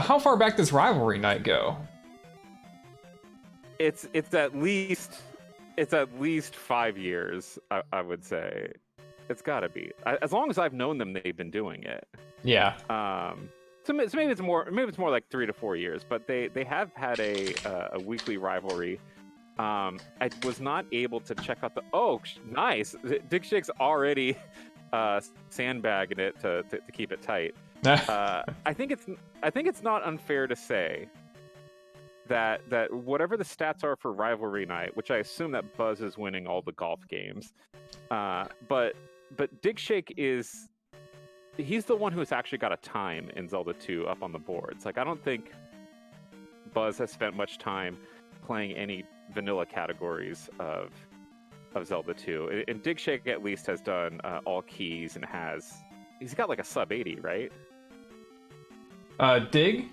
how far back does Rivalry Night go? It's at least 5 years. I would say it's got to be. As long as I've known them, they've been doing it. Yeah. So maybe it's more. Maybe it's more like 3 to 4 years. But they have had a weekly rivalry. I was not able to check out the. Oh, nice! Digshake's already sandbagging it to keep it tight. I think it's not unfair to say that whatever the stats are for Rivalry Night, which I assume that Buzz is winning all the golf games, but Digshake he's the one who has actually got a time in Zelda 2 up on the boards. Like, I don't think Buzz has spent much time playing any vanilla categories of Zelda 2, and Digshake at least has done all keys and he's got like a sub 80, right? Dig?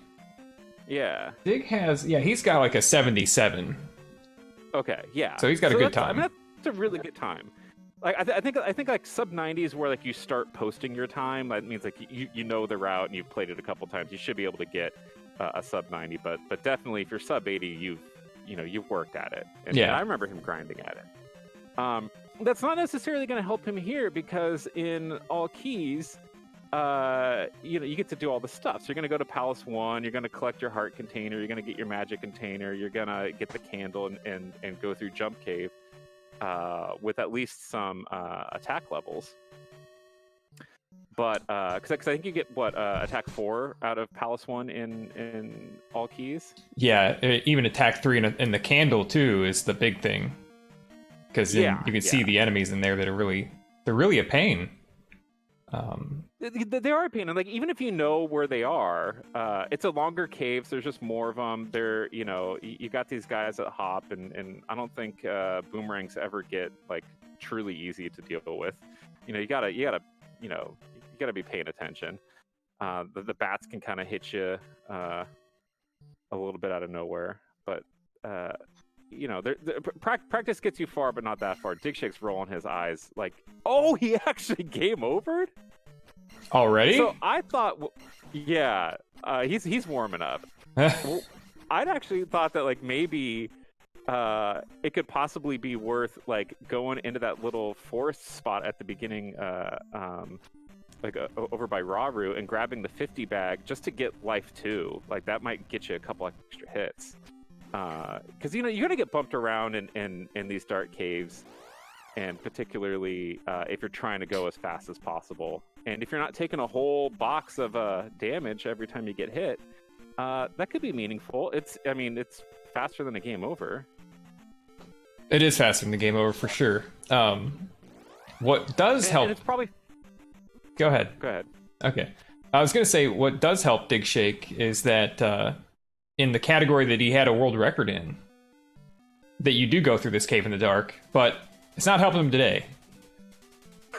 Yeah. Dig has, he's got like a 77. Okay, yeah. So he's got a good time. I mean, that's a really good time. Like, I think like sub 90 is where like you start posting your time. That means like you know the route and you've played it a couple times. You should be able to get a sub 90, but definitely if you're sub 80, you've worked at it. And I remember him grinding at it. That's not necessarily going to help him here because in all keys, you get to do all the stuff. So you're going to go to Palace 1, you're going to collect your heart container, you're going to get your magic container, you're going to get the candle and go through Jump Cave with at least some attack levels. But because I think you get attack 4 out of Palace 1 in all keys. Yeah, even attack 3 in the candle too is the big thing. Because you can see the enemies in there that are they're really a pain. They are a pain, and like even if you know where they are, it's a longer cave. So there's just more of them. They're you got these guys that hop, and I don't think boomerangs ever get like truly easy to deal with. You gotta be paying attention. The bats can kind of hit you a little bit out of nowhere, but practice gets you far, but not that far. Digshake's rolling his eyes like, oh, he actually game overed already. So I thought, he's warming up. Well, I'd actually thought that like maybe it could possibly be worth like going into that little forest spot at the beginning, over by Raru and grabbing the 50 bag just to get life 2. Like that might get you a couple extra hits. Because you're gonna get bumped around in these dark caves, and particularly if you're trying to go as fast as possible, and if you're not taking a whole box of damage every time you get hit, that could be meaningful. It's faster than a game over. It is faster than the game over for sure. What does help? And it's probably. Go ahead. Go ahead. Okay, I was gonna say what does help Digshake is that. In the category that he had a world record in, that you do go through this cave in the dark, but it's not helping him today.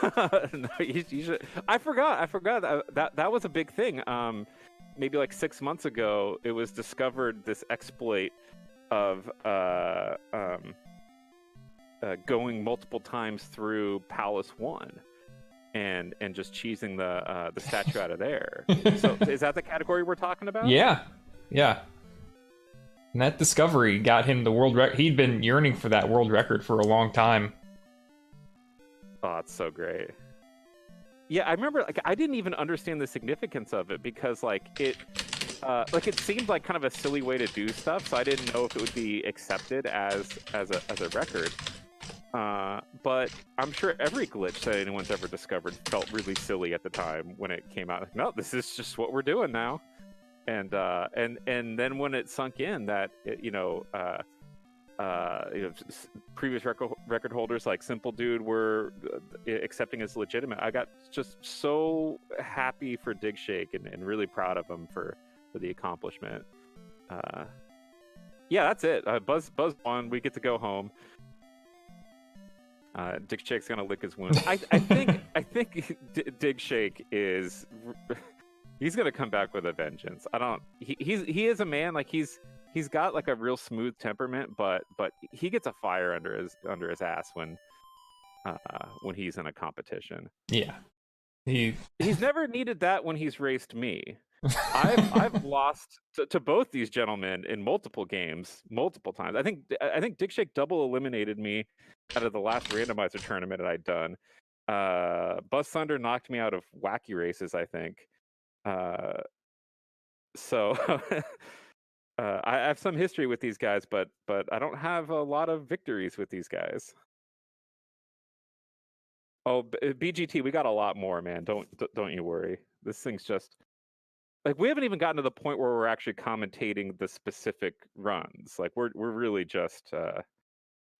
No, you should. I forgot that was a big thing. Maybe like 6 months ago, it was discovered this exploit of going multiple times through Palace 1 and just cheesing the statue out of there. So is that the category we're talking about? Yeah. And that discovery got him the world record. He'd been yearning for that world record for a long time. Oh, it's so great. Yeah, I remember. Like, I didn't even understand the significance of it because, it seemed like kind of a silly way to do stuff. So I didn't know if it would be accepted as a record. But I'm sure every glitch that anyone's ever discovered felt really silly at the time when it came out. Like, no, this is just what we're doing now. And then when it sunk in that previous record holders like Simple Dude were accepting as legitimate, I got just so happy for Digshake and really proud of him for the accomplishment. That's it. Buzz won. We get to go home. Digshake's gonna lick his wound. I think Digshake is. He's gonna come back with a vengeance. He is a man, like he's got like a real smooth temperament, but he gets a fire under his ass when he's in a competition. Yeah. He's never needed that when he's raced me. I've lost to both these gentlemen in multiple games, multiple times. I think Digshake double eliminated me out of the last randomizer tournament that I'd done. BuzzThunder knocked me out of wacky races, I think. So I have some history with these guys, but I don't have a lot of victories with these guys. Oh, BGT, we got a lot more, man. Don't you worry. This thing's just like we haven't even gotten to the point where we're actually commentating the specific runs. Like we're really just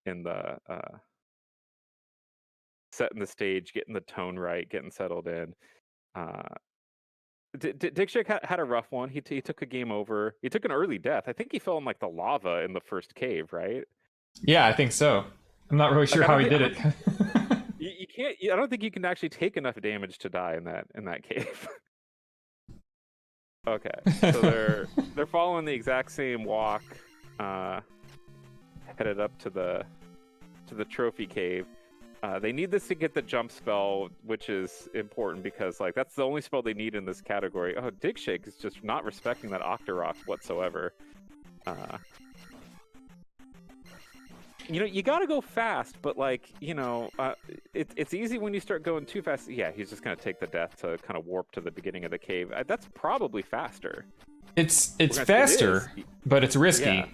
in the setting the stage, getting the tone right, getting settled in. Digshake had a rough one. He took a game over. He took an early death. I think he fell in like the lava in the first cave, right? Yeah, I think so. I'm not really sure how he did it. You can't. I don't think you can actually take enough damage to die in that cave. Okay, so they're following the exact same walk, headed up to the trophy cave. They need this to get the jump spell, which is important because like that's the only spell they need in this category. Oh, Digshake is just not respecting that Octorock whatsoever. You gotta go fast, but like it's easy when you start going too fast. Yeah, he's just gonna take the death to kind of warp to the beginning of the cave. That's probably faster. It's faster, but it's risky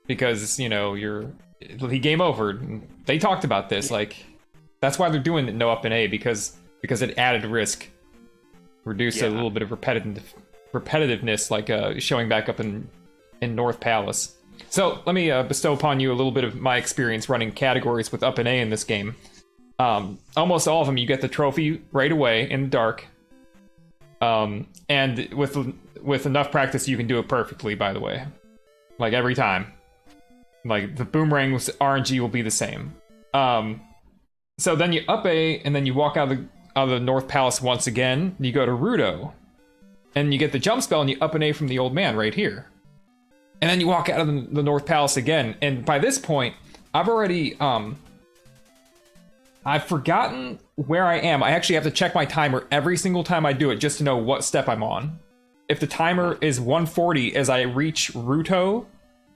because he game over. They talked about this, like that's why they're doing no up and A because it added risk, reduced a little bit of repetitiveness, like showing back up in North Palace. So let me bestow upon you a little bit of my experience running categories with up and A in this game. Almost all of them, you get the trophy right away in the dark. And with enough practice, you can do it perfectly, by the way. Like every time. Like the boomerang's RNG will be the same. So then you up A, and then you walk out of the North Palace once again. You go to Rudo. And you get the jump spell, and you up an A from the old man right here. And then you walk out of the North Palace again. And by this point, I've already... I've forgotten where I am. I actually have to check my timer every single time I do it just to know what step I'm on. If the timer is 140 as I reach Ruto,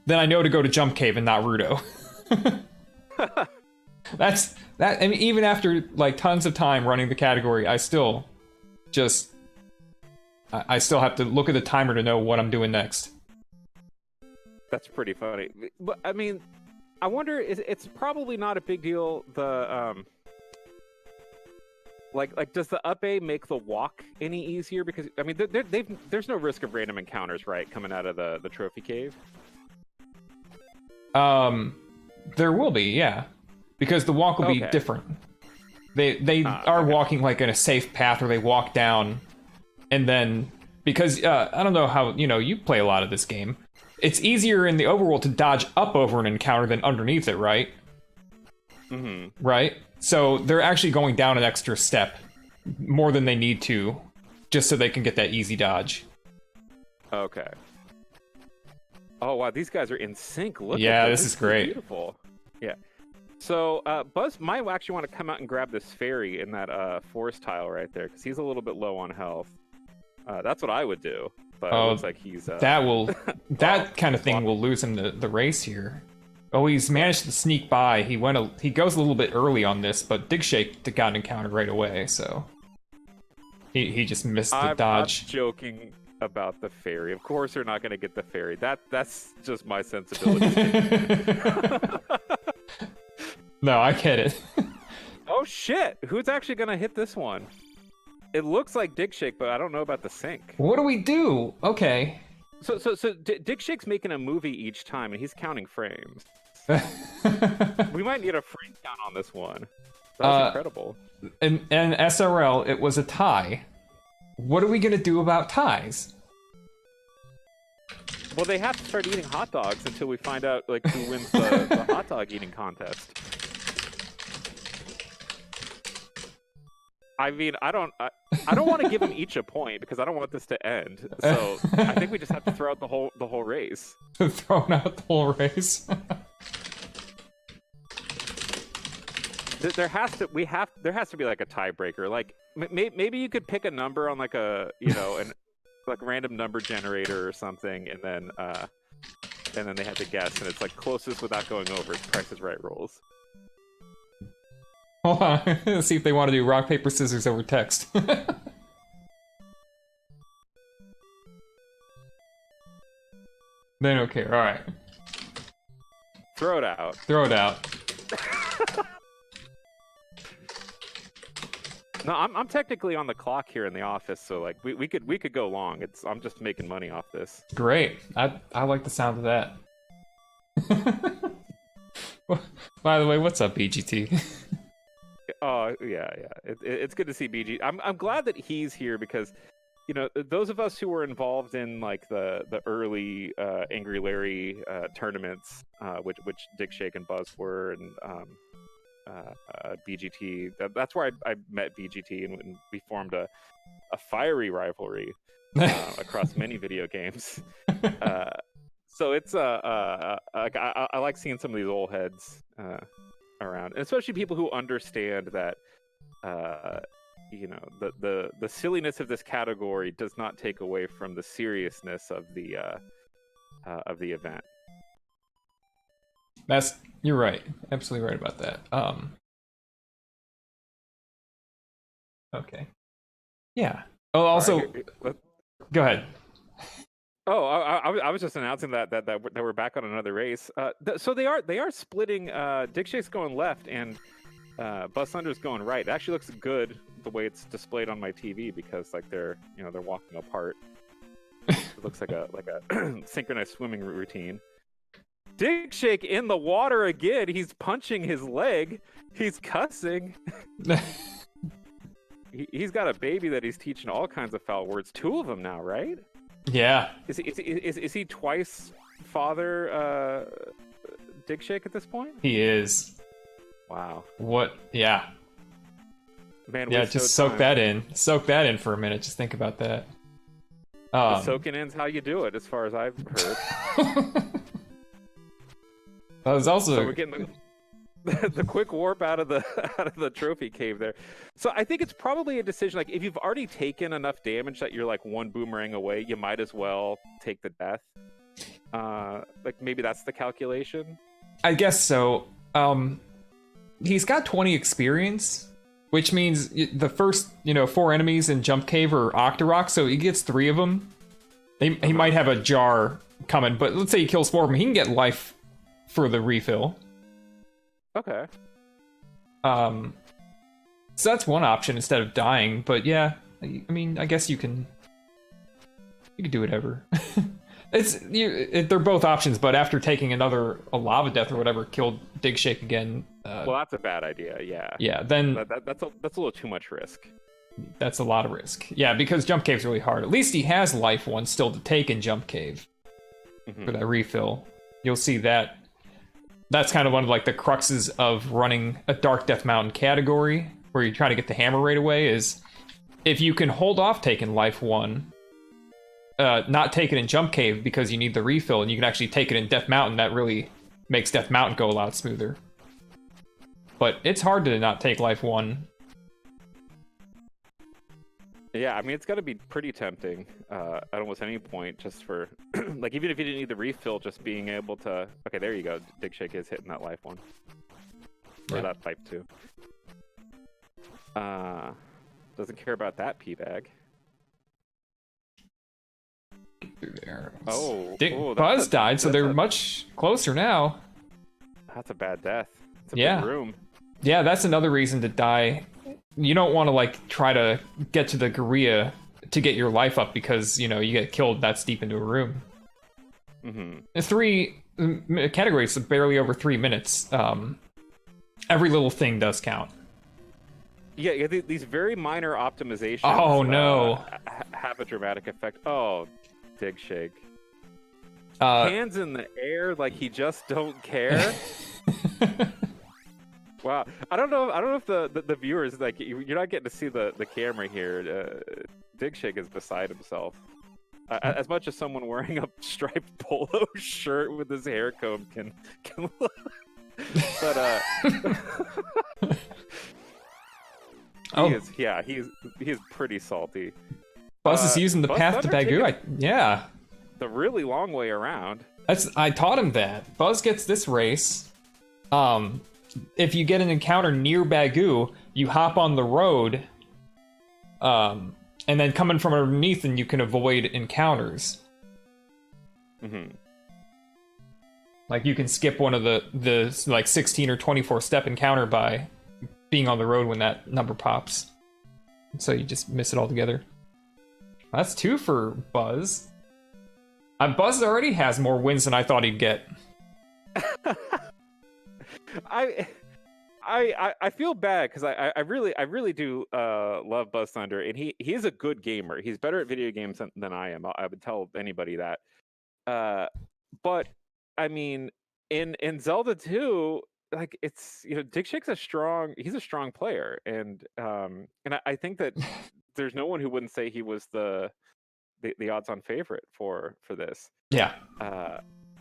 then I know to go to Jump Cave and not Ruto. That. I mean, even after like tons of time running the category, I still have to look at the timer to know what I'm doing next. That's pretty funny. But I mean, I wonder. It's probably not a big deal. The like, does the up A make the walk any easier? Because I mean, there's no risk of random encounters, right, coming out of the trophy cave. There will be, yeah, because the walk will be different. They are walking like in a safe path, or they walk down, and then because I don't know how you play a lot of this game. It's easier in the overworld to dodge up over an encounter than underneath it, right? Mm-hmm. Right? So they're actually going down an extra step more than they need to, just so they can get that easy dodge. Okay. Oh, wow, these guys are in sync. Look at this. This is great. Beautiful. Yeah. So Buzz might actually want to come out and grab this fairy in that forest tile right there, because he's a little bit low on health. That's what I would do. But it looks like he's... that kind of thing will lose him the race here. Oh, he's managed to sneak by. He goes a little bit early on this, but Digshake got encountered right away, so... He just missed the dodge. I'm joking about the fairy. Of course they're not going to get the fairy. That's just my sensibility. No, I get it. Oh, shit! Who's actually going to hit this one? It looks like Digshake, but I don't know about the sync. What do we do? Okay. So Digshake's making a movie each time, and he's counting frames. We might need a frame count on this one. That's incredible. In SRL, it was a tie. What are we gonna do about ties? Well, they have to start eating hot dogs until we find out like who wins the hot dog eating contest. I mean, I don't want to give them each a point because I don't want this to end. So I think we just have to throw out the whole race. Throwing out the whole race. there has to be like a tiebreaker. Like maybe you could pick a number on like a like random number generator or something, and then they have to guess, and it's like closest without going over. It's Price is Right rules. Hold on. Let's see if they want to do rock, paper, scissors over text. They don't care. All right. Throw it out. Throw it out. No, I'm technically on the clock here in the office, so like we could go long. I'm just making money off this. Great. I like the sound of that. By the way, what's up, BGT? Oh yeah. It's good to see BG. I'm glad that he's here because, those of us who were involved in like the early Angry Larry tournaments, which Digshake and Buzz were, and BGT. That's where I met BGT, and we formed a fiery rivalry across many video games. So it's like I like seeing some of these old heads around, and especially people who understand that the silliness of this category does not take away from the seriousness of the event. You're right. Absolutely right about that. Okay. Yeah. Oh, also, go ahead. Oh, I was just announcing that we're back on another race. So they are splitting. Digshake's going left, and BuzzThunder's going right. It actually looks good the way it's displayed on my TV because like they're walking apart. It looks like a synchronized swimming routine. Digshake in the water again. He's punching his leg. He's cussing. He's got a baby that he's teaching all kinds of foul words. 2 of them now, right? Yeah. Is he twice father Digshake at this point? He is. Wow. What? Yeah. Man, yeah, just soak that in. Soak that in for a minute. Just think about that. Soaking in's how you do it, as far as I've heard. That was also. So we're getting the quick warp out of the trophy cave there. So I think it's probably a decision. Like if you've already taken enough damage that you're like 1 boomerang away, you might as well take the death. Like maybe that's the calculation. I guess so. He's got 20 experience, which means the first 4 enemies in Jump Cave are Octorok, so he gets 3 of them. He might have a jar coming, but let's say he kills 4 of them, he can get life for the refill. Okay. So that's one option instead of dying, but yeah, I mean, I guess you can do whatever. They're both options, but after taking a lava death or whatever killed Digshake again. Well, that's a bad idea. Yeah. Yeah. Then that's a little too much risk. That's a lot of risk. Yeah, because Jump Cave's really hard. At least he has life 1 still to take in Jump Cave for that refill. You'll see that. That's kind of one of like the cruxes of running a Dark Death Mountain category, where you're trying to get the hammer right away, is if you can hold off taking life 1, not take it in Jump Cave because you need the refill, and you can actually take it in Death Mountain, that really makes Death Mountain go a lot smoother. But it's hard to not take life 1. Yeah, I mean, it's got to be pretty tempting at almost any point, just for, like, even if you didn't need the refill, just being able to... Okay, there you go. Digshake is hitting that life 1. Or that pipe 2. Doesn't care about that P-bag. Get through there. Buzz died, so they're much closer now. That's a bad death. It's a big room. Yeah, that's another reason to die. You don't want to like try to get to the Gorilla to get your life up because you get killed that's deep into a room. 3 categories barely over 3 minutes. Every little thing does count. Yeah, these very minor optimizations. Oh no! Have a dramatic effect. Oh, Digshake. Hands in the air like he just don't care. Wow, I don't know if the viewers, like, you're not getting to see the camera here. Digshake is beside himself. As much as someone wearing a striped polo shirt with his hair comb can But Oh, he is pretty salty. Buzz is using the path to BuzzThunder Bagu. Yeah, the really long way around. I taught him that. Buzz gets this race. If you get an encounter near Bagu, you hop on the road, and then coming from underneath, and you can avoid encounters. Mm-hmm. Like you can skip one of the like 16 or 24 step encounter by being on the road when that number pops. So you just miss it altogether. That's 2 for Buzz. Buzz already has more wins than I thought he'd get. I feel bad because I really do love BuzzThunder, and he is a good gamer. He's better at video games than I am. I would tell anybody that. But I mean, in Zelda 2, like it's Digshake's he's a strong player, and I think that there's no one who wouldn't say he was the odds-on favorite for this. Yeah.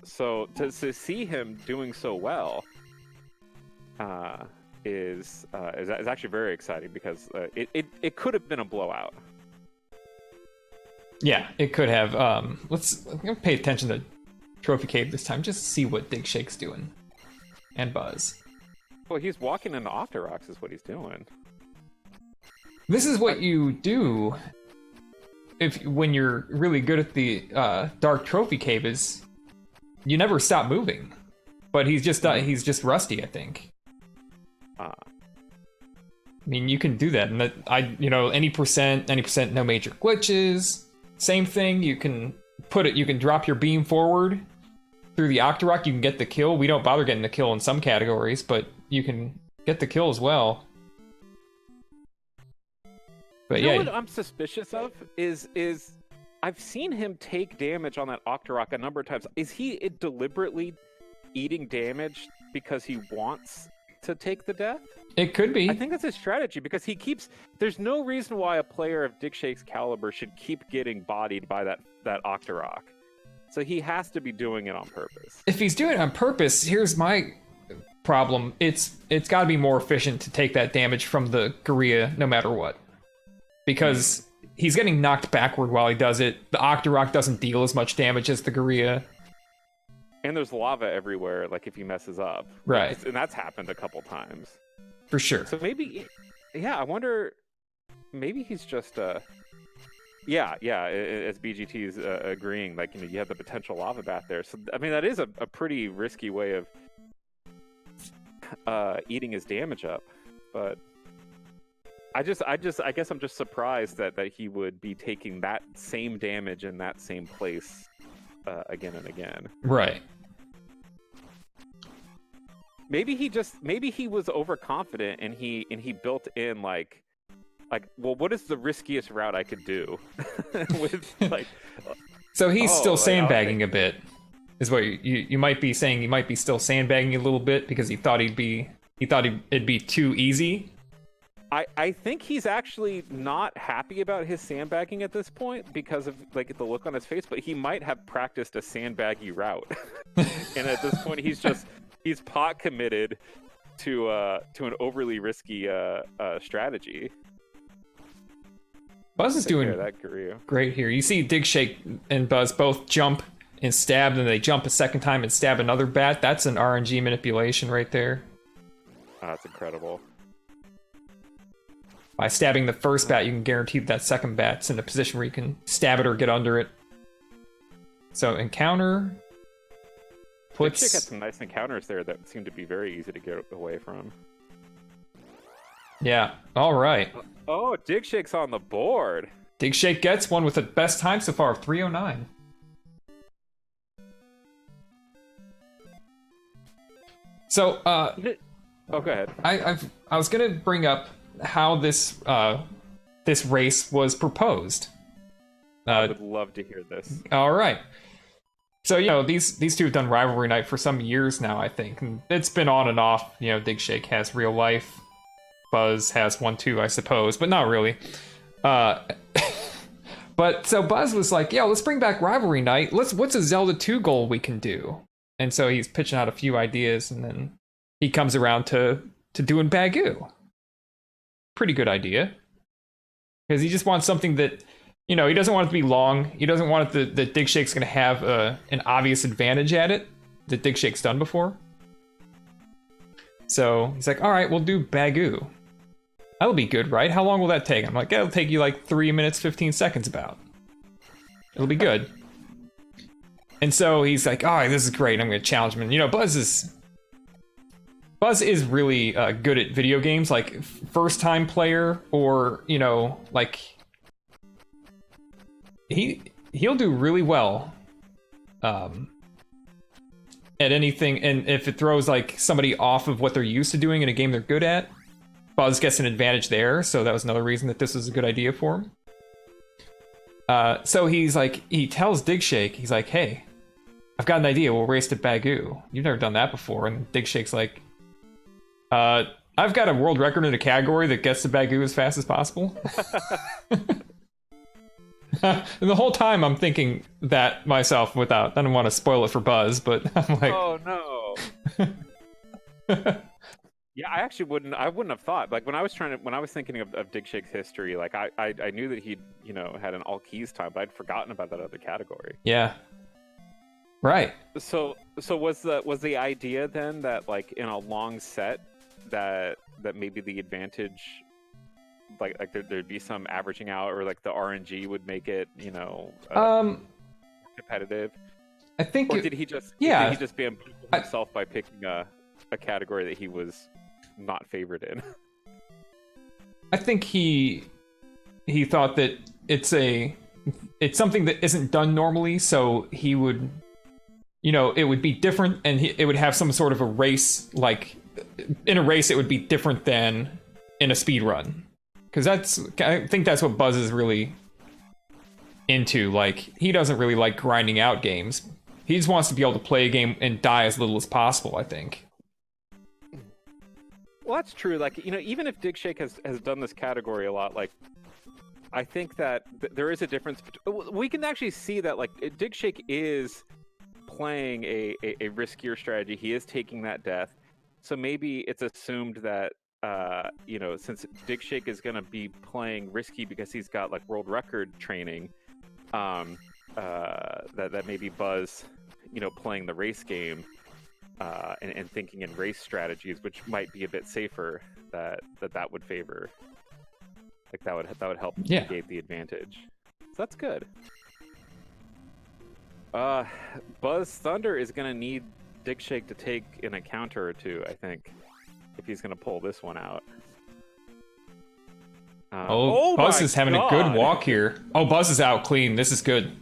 So to see him doing so well is actually very exciting because it could have been a blowout. Yeah, it could have. Let's pay attention to Trophy Cave this time, just to see what Digshake's doing. And Buzz. Well, he's walking into Octoroks is what he's doing. This is what you do when you're really good at the Dark Trophy Cave, is you never stop moving. But he's just rusty, I think. I mean, you can do that, and any percent, no major glitches. Same thing. You can drop your beam forward through the Octorok. You can get the kill. We don't bother getting the kill in some categories, but you can get the kill as well. But you know what I'm suspicious of is I've seen him take damage on that Octorok a number of times. Is he deliberately eating damage because he wants to take the death? It could be. I think that's his strategy because there's no reason why a player of Digshake's caliber should keep getting bodied by that Octorok. So he has to be doing it on purpose. If he's doing it on purpose, here's my problem. It's got to be more efficient to take that damage from the Gorilla no matter what. Because he's getting knocked backward while he does it. The Octorok doesn't deal as much damage as the Gorilla. And there's lava everywhere, like if he messes up. Right. And that's happened a couple times. For sure. So maybe, I wonder, maybe he's just, as BGT's agreeing, like, you have the potential lava bath there. So, I mean, that is a pretty risky way of eating his damage up. But I guess I'm just surprised that he would be taking that same damage in that same place again and again. Right. Maybe he was overconfident and he built in like, well, what is the riskiest route I could do? With like, so he's still sandbagging a bit, is what you might be saying. He might be still sandbagging a little bit because he thought it'd be too easy. I think he's actually not happy about his sandbagging at this point because of like the look on his face, but he might have practiced a sandbaggy route. And at this point he's pot committed to an overly risky strategy. Buzz is doing great here. You see Digshake and Buzz both jump and stab, and then they jump a second time and stab another bat. That's an RNG manipulation right there. Oh, that's incredible. By stabbing the first bat, you can guarantee that second bat's in a position where you can stab it or get under it. So encounter puts... Digshake had some nice encounters there that seemed to be very easy to get away from. Yeah, all right. Oh, Digshake's on the board. Digshake gets one with the best time so far of 3:09. So, go ahead. I was gonna bring up how this race was proposed. I would love to hear this. All right. So, these two have done Rivalry Night for some years now, I think. And it's been on and off. Digshake has real life. Buzz has one too, I suppose, but not really. But so Buzz was like, yeah, let's bring back Rivalry Night. What's a Zelda 2 goal we can do? And so he's pitching out a few ideas, and then he comes around to doing Bagu. Pretty good idea. Because he just wants something that, he doesn't want it to be long. He doesn't want it that Digshake's going to have an obvious advantage at it that Digshake's done before. So he's like, all right, we'll do Bagu. That'll be good, right? How long will that take? I'm like, it'll take you like 3 minutes, 15 seconds about. It'll be good. And so he's like, all right, this is great. I'm going to challenge him. And, Buzz is really good at video games, like first-time player, or like he'll do really well at anything. And if it throws like somebody off of what they're used to doing in a game they're good at, Buzz gets an advantage there. So that was another reason that this was a good idea for him. So he's like, he tells Digshake, he's like, hey, I've got an idea. We'll race to Bagu. You've never done that before. And Digshake's like, I've got a world record in a category that gets to Bagu as fast as possible. And the whole time I'm thinking that myself I don't want to spoil it for Buzz, but I'm like, oh no. Yeah, I wouldn't have thought. Like when I was thinking of Digshake's history, like I knew that he'd, had an all keys time, but I'd forgotten about that other category. Yeah. Right. So was the idea then that like in a long set that maybe the advantage like there'd be some averaging out, or like the RNG would make it, competitive? I think did he just bamboozle himself by picking a category that he was not favored in? I think he thought that it's something that isn't done normally, so he would, it would be different, and it would have some sort of a race. Like in a race, it would be different than in a speed run, because I think that's what Buzz is really into. Like he doesn't really like grinding out games. He just wants to be able to play a game and die as little as possible, I think. Well, that's true. Like, even if Digshake has done this category a lot, like, I think that there is a difference. We can actually see that, like, Digshake is playing a riskier strategy. He is taking that death. So maybe it's assumed that, since Digshake is going to be playing risky because he's got, like, world record training, that maybe Buzz, playing the race game, and thinking in race strategies, which might be a bit safer, that would favor, like that would help negate the advantage. So that's good. BuzzThunder is gonna need Digshake to take an encounter or two, I think, if he's gonna pull this one out. Buzz is having a good walk here. Oh, Buzz is out clean. This is good.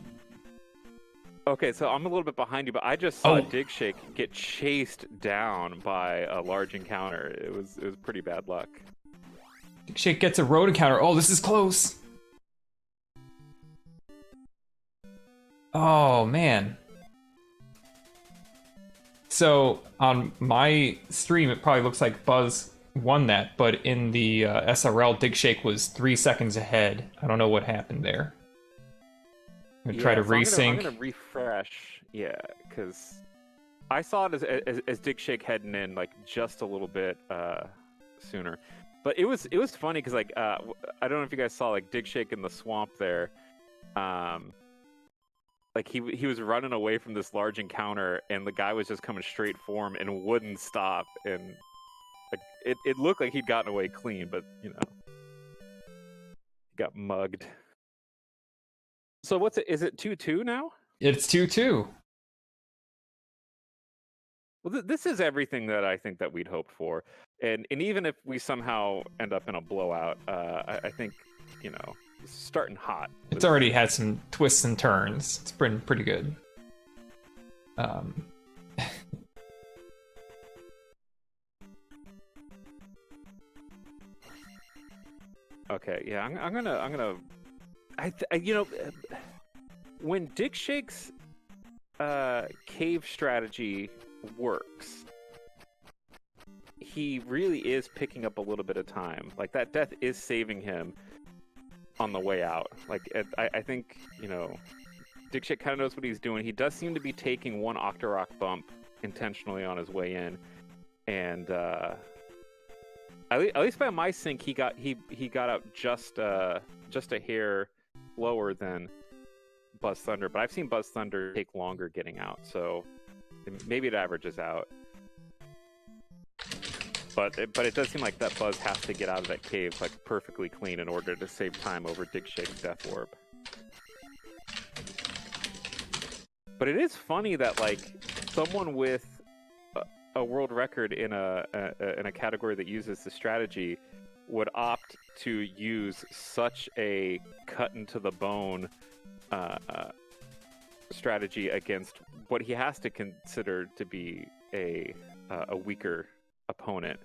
Okay, so I'm a little bit behind you, but I just saw Digshake get chased down by a large encounter. It was pretty bad luck. Digshake gets a road encounter. Oh, this is close. Oh, man. So on my stream, it probably looks like Buzz won that, but in the SRL, Digshake was 3 seconds ahead. I don't know what happened there. I'm gonna try to resync. I'm gonna refresh, because I saw it as Digshake heading in like just a little bit sooner, but it was funny because like I don't know if you guys saw like Digshake in the swamp there, like he was running away from this large encounter, and the guy was just coming straight for him and wouldn't stop, and like it looked like he'd gotten away clean, but he got mugged. So what's it? Is it 2-2 now? It's 2-2. Well, this is everything that I think that we'd hoped for, and even if we somehow end up in a blowout, I think starting hot. It's already had some twists and turns. It's been pretty good. Okay, yeah, I'm gonna. When Digshake's cave strategy works, he really is picking up a little bit of time. Like that death is saving him on the way out. Like I think Digshake kind of knows what he's doing. He does seem to be taking one Octorok bump intentionally on his way in, and at least by my sync, he got out just a hair lower than BuzzThunder. But I've seen BuzzThunder take longer getting out, so maybe it averages out. But it does seem like that Buzz has to get out of that cave like perfectly clean in order to save time over Digshake's Death Orb. But it is funny that like someone with a world record in a category that uses the strategy would opt to use such a cut into the bone strategy against what he has to consider to be a weaker opponent.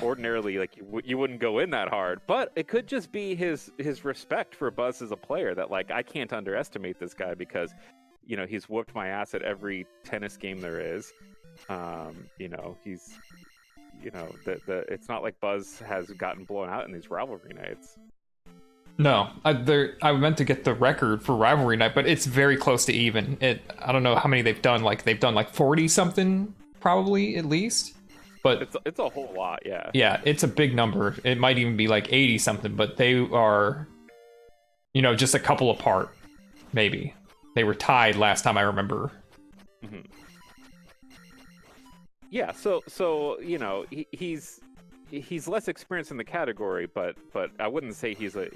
Ordinarily, like you wouldn't go in that hard, but it could just be his respect for Buzz as a player that like I can't underestimate this guy because he's whooped my ass at every tennis game there is. He's it's not like Buzz has gotten blown out in these rivalry nights. No, I meant to get the record for Rivalry Night, but it's very close to even. I don't know how many they've done. Like they've done like 40 something, probably at least. But it's a whole lot, yeah. Yeah, it's a big number. It might even be like 80 something, but they are, just a couple apart. Maybe they were tied last time I remember. Mm-hmm. Yeah, so he's less experienced in the category, but I wouldn't say he's a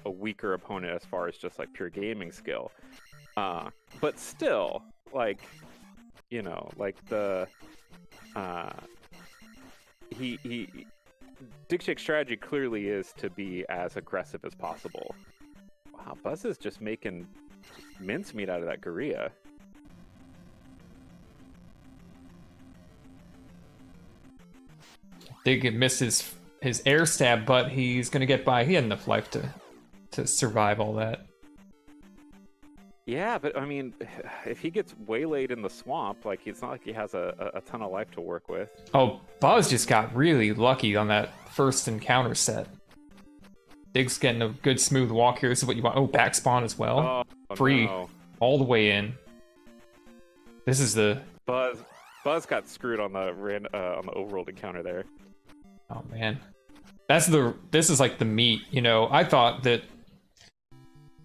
weaker opponent as far as just like pure gaming skill. But still, like the Digshake's strategy clearly is to be as aggressive as possible. Wow, Buzz is just making mincemeat out of that Gorilla. Dig missed his air stab, but he's gonna get by. He had enough life to survive all that. Yeah, but I mean, if he gets waylaid in the swamp, like it's not like he has a ton of life to work with. Oh, Buzz just got really lucky on that first encounter set. Dig's getting a good smooth walk here. This is what you want. Oh, back spawn as well. Oh, free, no. All the way in. This is the Buzz got screwed on the overworld encounter there. Oh man, this is like the meat. I thought that,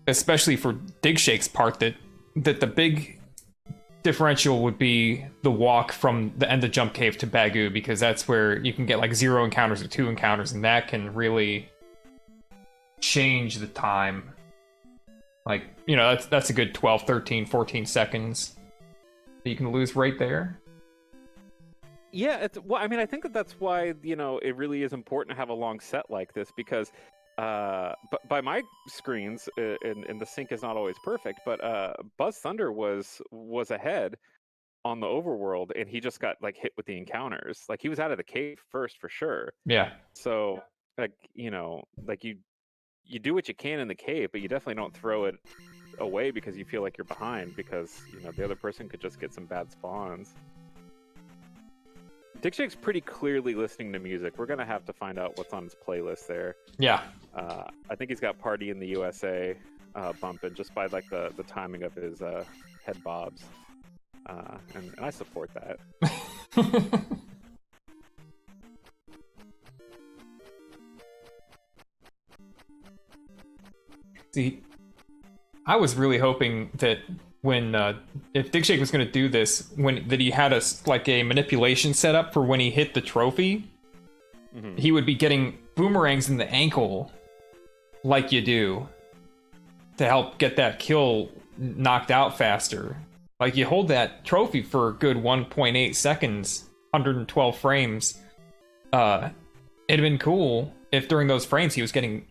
especially for Digshake's part, that the big differential would be the walk from the end of Jump Cave to Bagu, because that's where you can get like 0 encounters or 2 encounters, and that can really change the time. Like, that's a good 12, 13, 14 seconds that you can lose right there. Yeah, I think that's why it really is important to have a long set like this, because but by my screens, and the sync is not always perfect, but BuzzThunder was ahead on the overworld, and he just got like hit with the encounters. Like he was out of the cave first for sure. Yeah. So like like you do what you can in the cave, but you definitely don't throw it away because you feel like you're behind, because the other person could just get some bad spawns. Digshake's pretty clearly listening to music. We're gonna have to find out what's on his playlist there. Yeah. I think he's got "Party in the USA" bumping just by like the timing of his head bobs, and I support that. See, I was really hoping that when if Digshake was going to do this, that he had a manipulation set up for when he hit the trophy, he would be getting boomerangs in the ankle, like you do, to help get that kill knocked out faster. Like you hold that trophy for a good 1.8 seconds, 112 frames. It'd have been cool if during those frames he was getting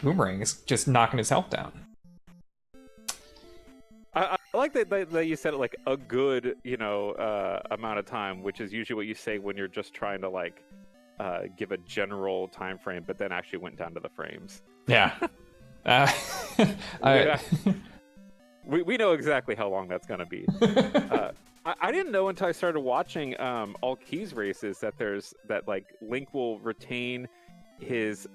boomerangs, just knocking his health down. I like that you said it like a good, amount of time, which is usually what you say when you're just trying to like give a general time frame, but then actually went down to the frames. Yeah. We know exactly how long that's gonna be. I didn't know until I started watching all Keys races that like Link will retain his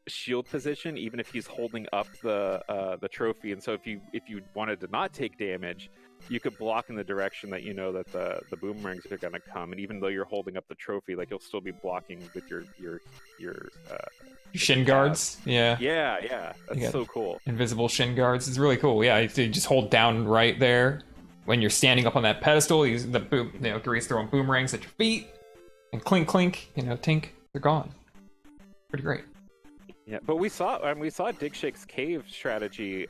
shield position even if he's holding up the trophy, and so if you wanted to not take damage, you could block in the direction that you know that the boomerangs are gonna come, and even though you're holding up the trophy, like you'll still be blocking with your Shin guards. Yeah. yeah. That's so cool. Invisible shin guards. It's really cool. Yeah, you just hold down right there when you're standing up on that pedestal. Use the boom. Gary's throwing boomerangs at your feet, and clink clink. Tink. They're gone. Pretty great. Yeah, but we saw Digshake's cave strategy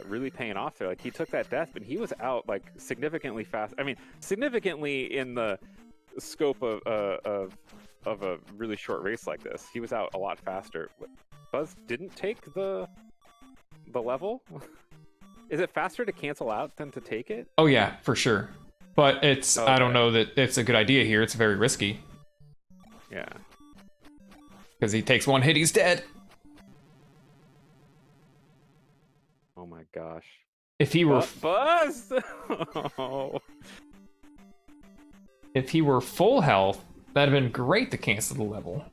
really paying off there. Like he took that death, but he was out like significantly fast. I mean, significantly in the scope of a really short race like this, he was out a lot faster. Buzz didn't take the level. Is it faster to cancel out than to take it? Oh yeah, for sure. But it's I don't know that it's a good idea here. It's very risky. Yeah. Because he takes one hit, he's dead. Oh my gosh. If he were Buzz! Oh. If he were full health, that'd have been great to cancel the level.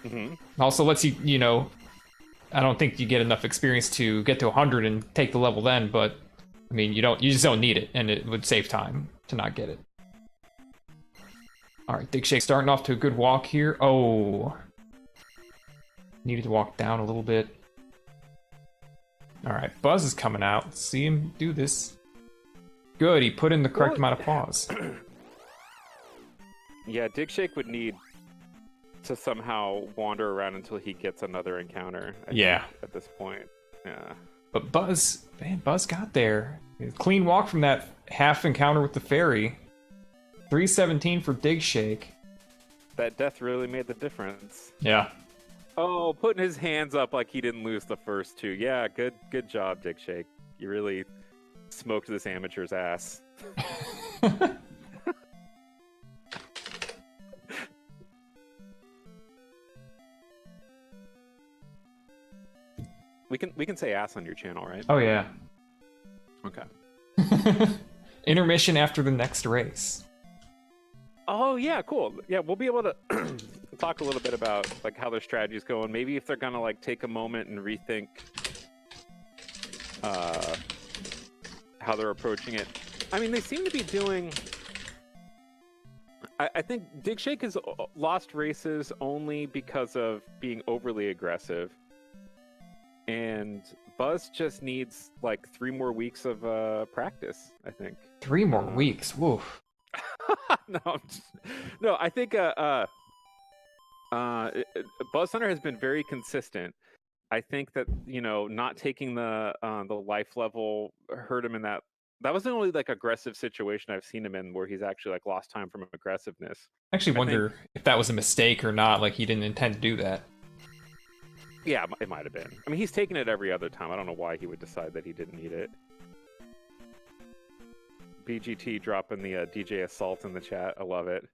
Mm-hmm. Also lets you, I don't think you get enough experience to get to 100 and take the level then, but I mean, you just don't need it, and it would save time to not get it. All right, Digshake starting off to a good walk here. Oh. Needed to walk down a little bit. All right, Buzz is coming out. Let's see him do this. Good, he put in the correct amount of pause. Yeah, Digshake would need to somehow wander around until he gets another encounter. I think, at this point, yeah. But Buzz got there. Clean walk from that half encounter with the fairy. 317 for Digshake. That death really made the difference. Yeah. Oh, putting his hands up like he didn't lose the first two. Yeah, good job, Digshake. You really smoked this amateur's ass. We can say ass on your channel, right? Oh yeah. Okay. Intermission after the next race. Oh yeah, cool. Yeah, we'll be able to talk a little bit about like how their strategy's going. Maybe if they're gonna like take a moment and rethink how they're approaching it. I mean, they seem to be doing. I think Digshake has lost races only because of being overly aggressive, and Buzz just needs like 3 more weeks of practice. I think 3 more weeks. Woof. No, I think BuzzThunder has been very consistent. I think that not taking the life level hurt him in that. That was the only like aggressive situation I've seen him in where he's actually like lost time from aggressiveness. I actually wonder if that was a mistake or not. Like he didn't intend to do that. Yeah, it might have been. I mean, he's taken it every other time. I don't know why he would decide that he didn't need it. BGT dropping the DJ Assault in the chat. I love it.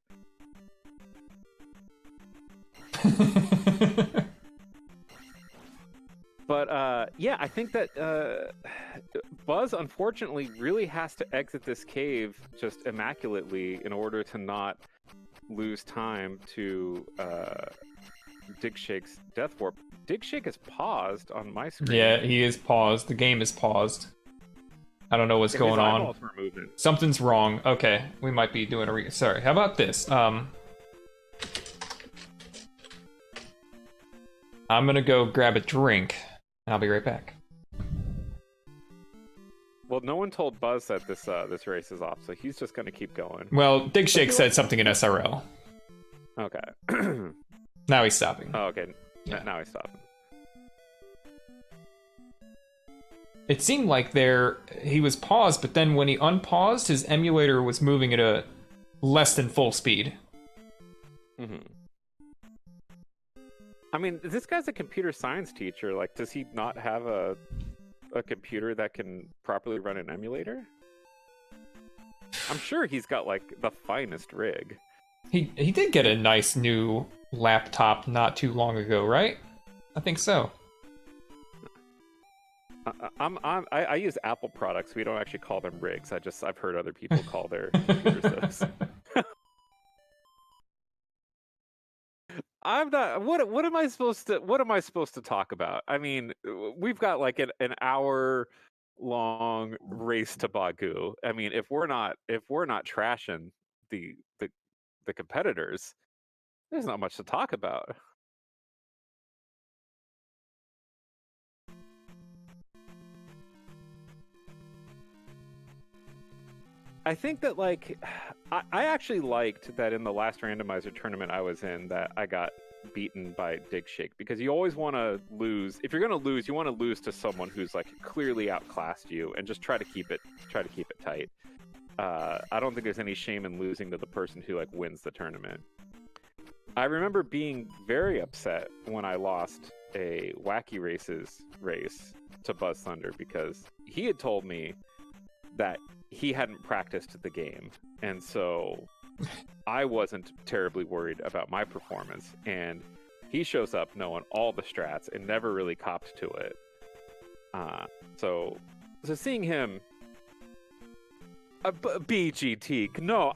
But yeah, I think that Buzz unfortunately really has to exit this cave just immaculately in order to not lose time to Digshake's Death Warp. Digshake is paused on my screen. Yeah, he is paused. The game is paused. I don't know what's going on. Something's wrong. Okay, we might be doing a sorry. How about this? I'm gonna go grab a drink, and I'll be right back. Well, no one told Buzz that this race is off, so he's just gonna keep going. Well, Digshake said something in SRL. Okay. Now he's stopping. Oh, okay. Yeah. Now he's stopping. It seemed like he was paused, but then when he unpaused, his emulator was moving at a less than full speed. Mm-hmm. I mean, this guy's a computer science teacher. Like, does he not have a computer that can properly run an emulator? I'm sure he's got like the finest rig. He did get a nice new laptop not too long ago, right? I think so. I use Apple products. We don't actually call them rigs. I've heard other people call their computers those. I'm not. What am I supposed to talk about? I mean, we've got like an hour long race to Bagu. I mean, if we're not trashing the the the competitors, there's not much to talk about. I think that like I actually liked that in the last randomizer tournament I was in that I got beaten by Digshake, because you always want to lose. If you're going to lose, you want to lose to someone who's like clearly outclassed you, and just try to keep it tight. I don't think there's any shame in losing to the person who like wins the tournament. I remember being very upset when I lost a Wacky Races race to BuzzThunder, because he had told me that he hadn't practiced the game, and so I wasn't terribly worried about my performance, and he shows up knowing all the strats and never really copped to it. So seeing him BGT, no,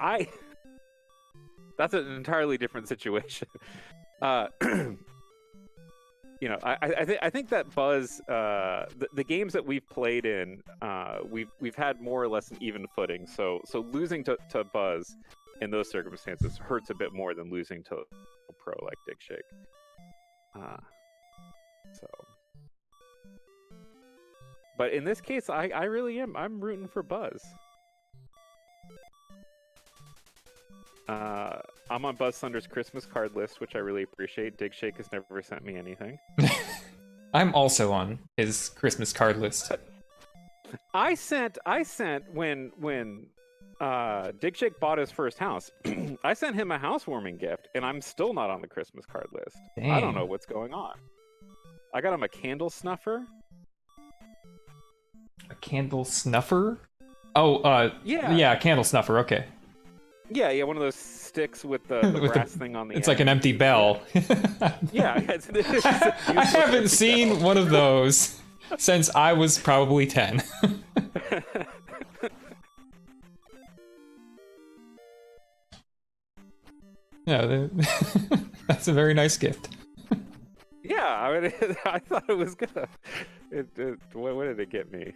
that's an entirely different situation. You know, I think that Buzz, the games that we've played in, we've had more or less an even footing. So losing to Buzz in those circumstances hurts a bit more than losing to a pro like Digshake. So, but in this case, I really am. I'm rooting for Buzz. I'm on BuzzThunder's Christmas card list, which I really appreciate. Digshake has never sent me anything. I'm also on his Christmas card list. I sent when Digshake bought his first house, I sent him a housewarming gift, and I'm still not on the Christmas card list. Dang. I don't know what's going on. I got him a candle snuffer. A candle snuffer? Oh, yeah, candle snuffer. Okay. Yeah, one of those sticks with the With brass thing on the It's end. like an empty bell. Yeah. I haven't seen one of those since I was probably 10. Yeah, that's a very nice gift. Yeah, I mean, I thought it was good. What did it get me?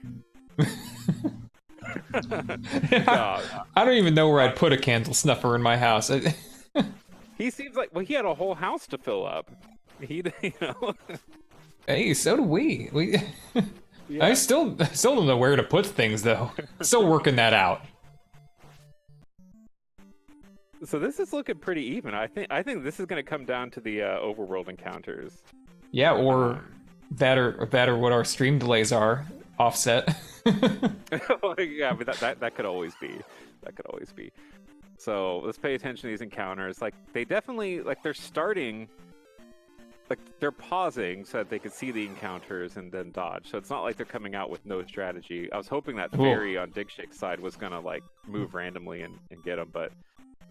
No, I don't even know where I'd put a candle snuffer in my house. he seems like, well, he had a whole house to fill up. He, you know. Hey, so do we. Yeah. I still don't know where to put things though. Still working that out. So this is looking pretty even. I think this is going to come down to the overworld encounters. Yeah, or that or what our stream delays are offset. Well, yeah, but that could always be. That could always be. So let's pay attention to these encounters. Like they definitely they're starting. Like they're pausing so that they could see the encounters and then dodge. So it's not like they're coming out with no strategy. I was hoping that fairy on Digshake's side was gonna like move randomly and get them, but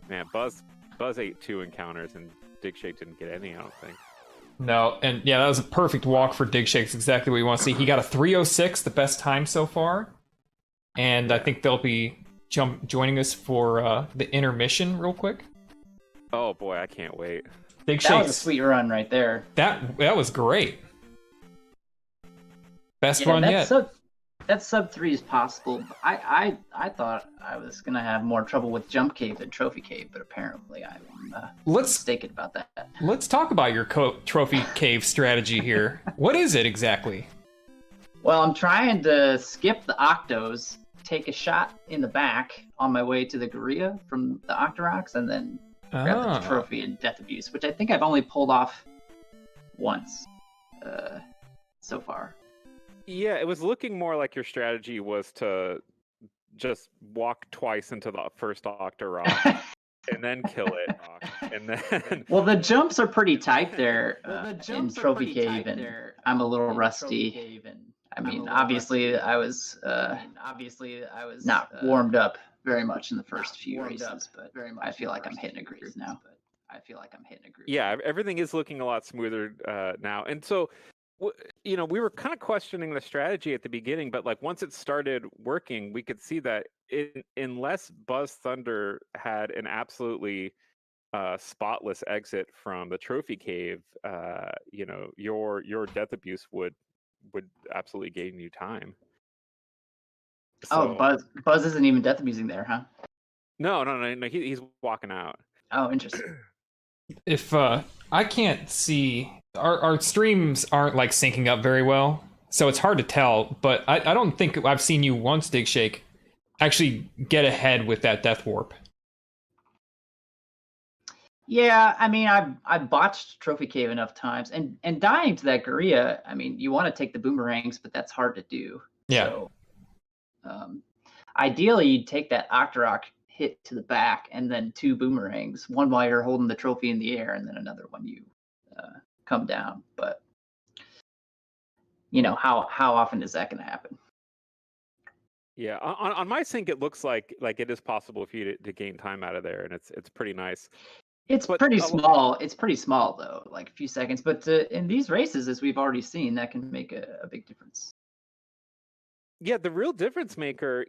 man, Buzz ate 2 encounters and Digshake didn't get any. I don't think. No, and yeah, that was a perfect walk for Digshake. It's exactly what you want to see. He got a 3:06, the best time so far, and I think they'll be joining us for the intermission real quick. Oh boy, I can't wait. That was a sweet run right there. That was great. Best run yet. That sub 3 is possible. I thought I was gonna have more trouble with jump cave than trophy cave, but apparently I'm mistaken about that. Let's talk about your trophy cave strategy here. What is it exactly? Well, I'm trying to skip the Octos, take a shot in the back on my way to the Gorilla from the Octoroks, and then grab the trophy in Death Abuse, which I think I've only pulled off once so far. Yeah, it was looking more like your strategy was to just walk twice into the first Octorok and then kill it. And then well, the jumps are pretty tight there in Trophy Cave, and I'm a little rusty. I mean, obviously, I was not warmed up very much in the first few races, but I feel like I'm hitting a groove now. Yeah, everything is looking a lot smoother now, and so. You know, we were kind of questioning the strategy at the beginning, but like once it started working, we could see that unless BuzzThunder had an absolutely spotless exit from the trophy cave, you know, your Death Abuse would absolutely gain you time. Oh, So Buzz isn't even death abusing there, huh? no, he's walking out. Oh, interesting. If I can't see, our streams aren't like syncing up very well, so it's hard to tell. But I don't think I've seen you once, Digshake, actually get ahead with that death warp. Yeah, I mean, I've botched Trophy Cave enough times, and dying to that Guria. I mean, you want to take the boomerangs, but that's hard to do. Yeah. So, ideally, you'd take that Octorok hit to the back, and then 2 boomerangs, one while you're holding the trophy in the air, and then another when you come down. But how often is that going to happen? Yeah, on my sync, it looks like it is possible for you to gain time out of there, and it's pretty nice. It's pretty small. It's pretty small though, like a few seconds. But in these races, as we've already seen, that can make a big difference. Yeah, the real difference maker,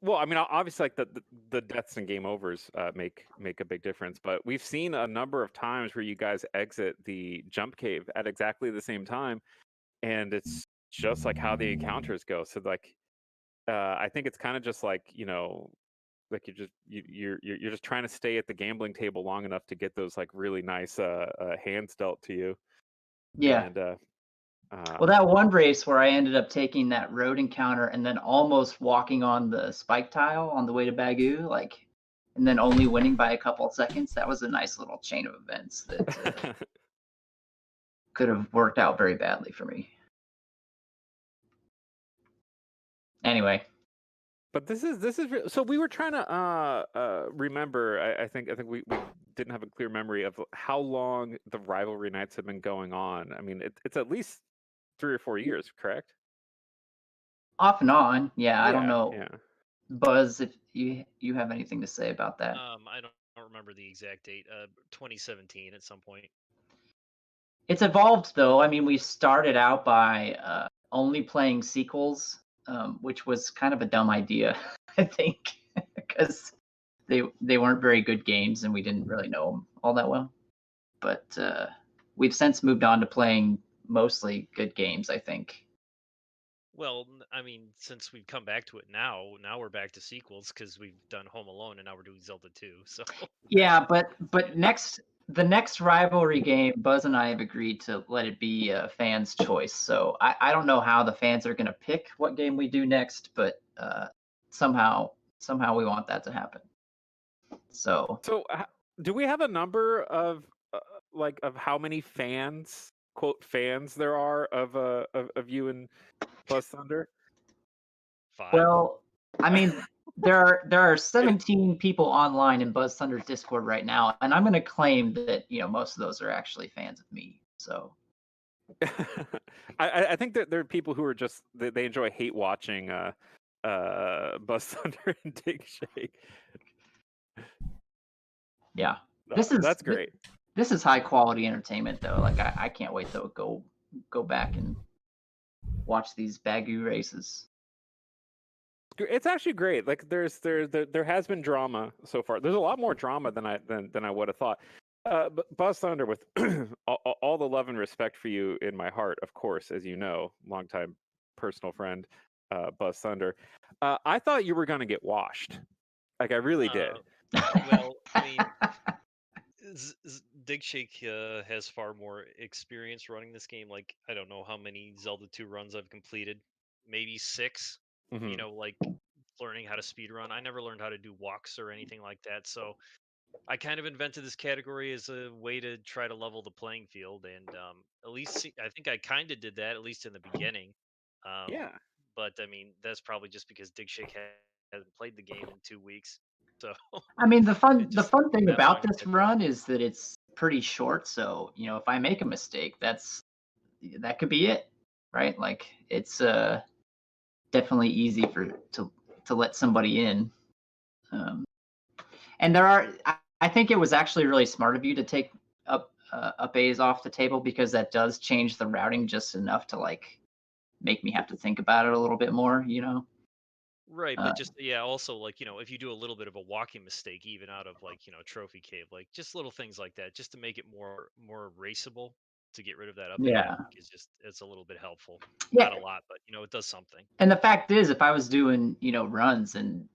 well, I mean, obviously, like the deaths and game overs make a big difference. But we've seen a number of times where you guys exit the jump cave at exactly the same time, and it's just like how the encounters go. So like, I think it's kind of just like like you're just trying to stay at the gambling table long enough to get those like really nice hands dealt to you. Yeah. And well, that one race where I ended up taking that road encounter and then almost walking on the spike tile on the way to Bagu, and then only winning by a couple of seconds. That was a nice little chain of events that could have worked out very badly for me. Anyway. But this is so we were trying to remember. I think we didn't have a clear memory of how long the rivalry nights have been going on. I mean, it's at least 3 or 4 years, correct? Off and on, yeah. I don't know, Yeah. Buzz, if you have anything to say about that. I don't remember the exact date. 2017 at some point. It's evolved though. I mean, we started out by only playing sequels, which was kind of a dumb idea, I think, because they weren't very good games and we didn't really know them all that well. But we've since moved on to playing mostly good games, I think. Well, I mean, since we've come back to it now we're back to sequels because we've done Home Alone and now we're doing Zelda 2. So yeah, but the next rivalry game, Buzz and I have agreed to let it be a fan's choice. So I don't know how the fans are going to pick what game we do next, but somehow we want that to happen. So do we have a number of of how many fans, quote fans, there are of you and BuzzThunder? 5. Well, I mean, there are 17 people online in BuzzThunder's Discord right now, and I'm going to claim that most of those are actually fans of me. So I think that there are people who are just they enjoy hate watching BuzzThunder and Digshake. Yeah, that's great. This is high quality entertainment though. Like I can't wait to go back and watch these Bagu races. It's actually great. Like there has been drama so far. There's a lot more drama than I would have thought. But BuzzThunder, with all the love and respect for you in my heart, of course, as you know, longtime personal friend, BuzzThunder. I thought you were going to get washed. Like I really did. Well, I mean, Digshake has far more experience running this game. Like, I don't know how many Zelda 2 runs I've completed. Maybe 6. Mm-hmm. Like learning how to speedrun. I never learned how to do walks or anything like that. So I kind of invented this category as a way to try to level the playing field. And at least I think I kind of did that, at least in the beginning. Yeah. But I mean, that's probably just because Digshake hasn't played the game in 2 weeks. So I mean, the fun thing about this run is that it's pretty short. So if I make a mistake, that could be it, right? Like it's definitely easy to let somebody in. And I think it was actually really smart of you to take up A's off the table, because that does change the routing just enough to like make me have to think about it a little bit more. Right, but just also like if you do a little bit of a walking mistake, even out of like Trophy Cave, like just little things like that, just to make it more raceable. to get rid of that up. Yeah. It's a little bit helpful. Yeah. Not a lot, but it does something. And the fact is, if I was doing runs and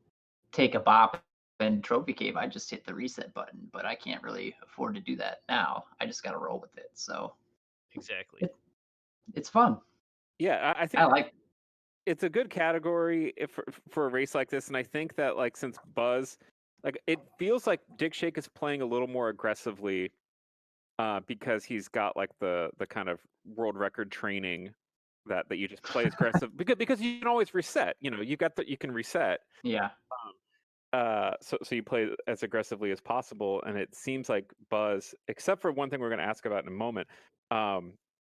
take a bop and trophy cave, I just hit the reset button. But I can't really afford to do that now. I just got to roll with it. So Exactly. it's fun. Yeah, I think I like. it's a good category for a race like this, and I think that like since Buzz, like it feels like Digshake is playing a little more aggressively, because he's got like the kind of world record training that you just play as aggressive because you can always reset. You can reset. Yeah. So you play as aggressively as possible, and it seems like Buzz, except for one thing we're going to ask about in a moment,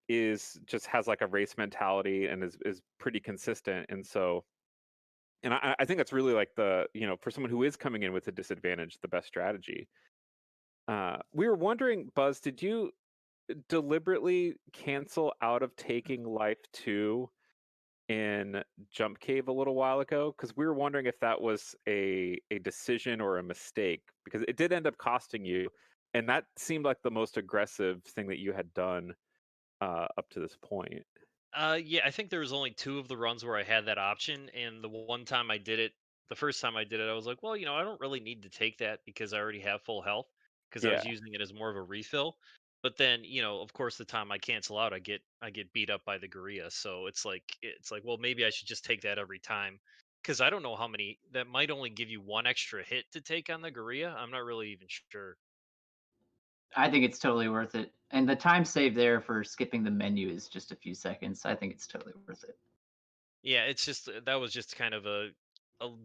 is just has like a race mentality and is pretty consistent, and so, and I think that's really like the for someone who is coming in with a disadvantage, the best strategy. We were wondering, Buzz, did you deliberately cancel out of taking life 2 in Jump Cave a little while ago? Because we were wondering if that was a decision or a mistake, because it did end up costing you, and that seemed like the most aggressive thing that you had done up to this point. Yeah, I think there was only 2 of the runs where I had that option, and the one time I did it, the first time I did it, I was like, well, I don't really need to take that because I already have full health because I Yeah. was using it as more of a refill. But then, of course, the time I cancel out, I get beat up by the Gorilla. So it's like, well, maybe I should just take that every time because I don't know how many that might only give you 1 extra hit to take on the Gorilla. I'm not really even sure. I think it's totally worth it. And the time saved there for skipping the menu is just a few seconds. I think it's totally worth it. Yeah, it's just that was just kind of a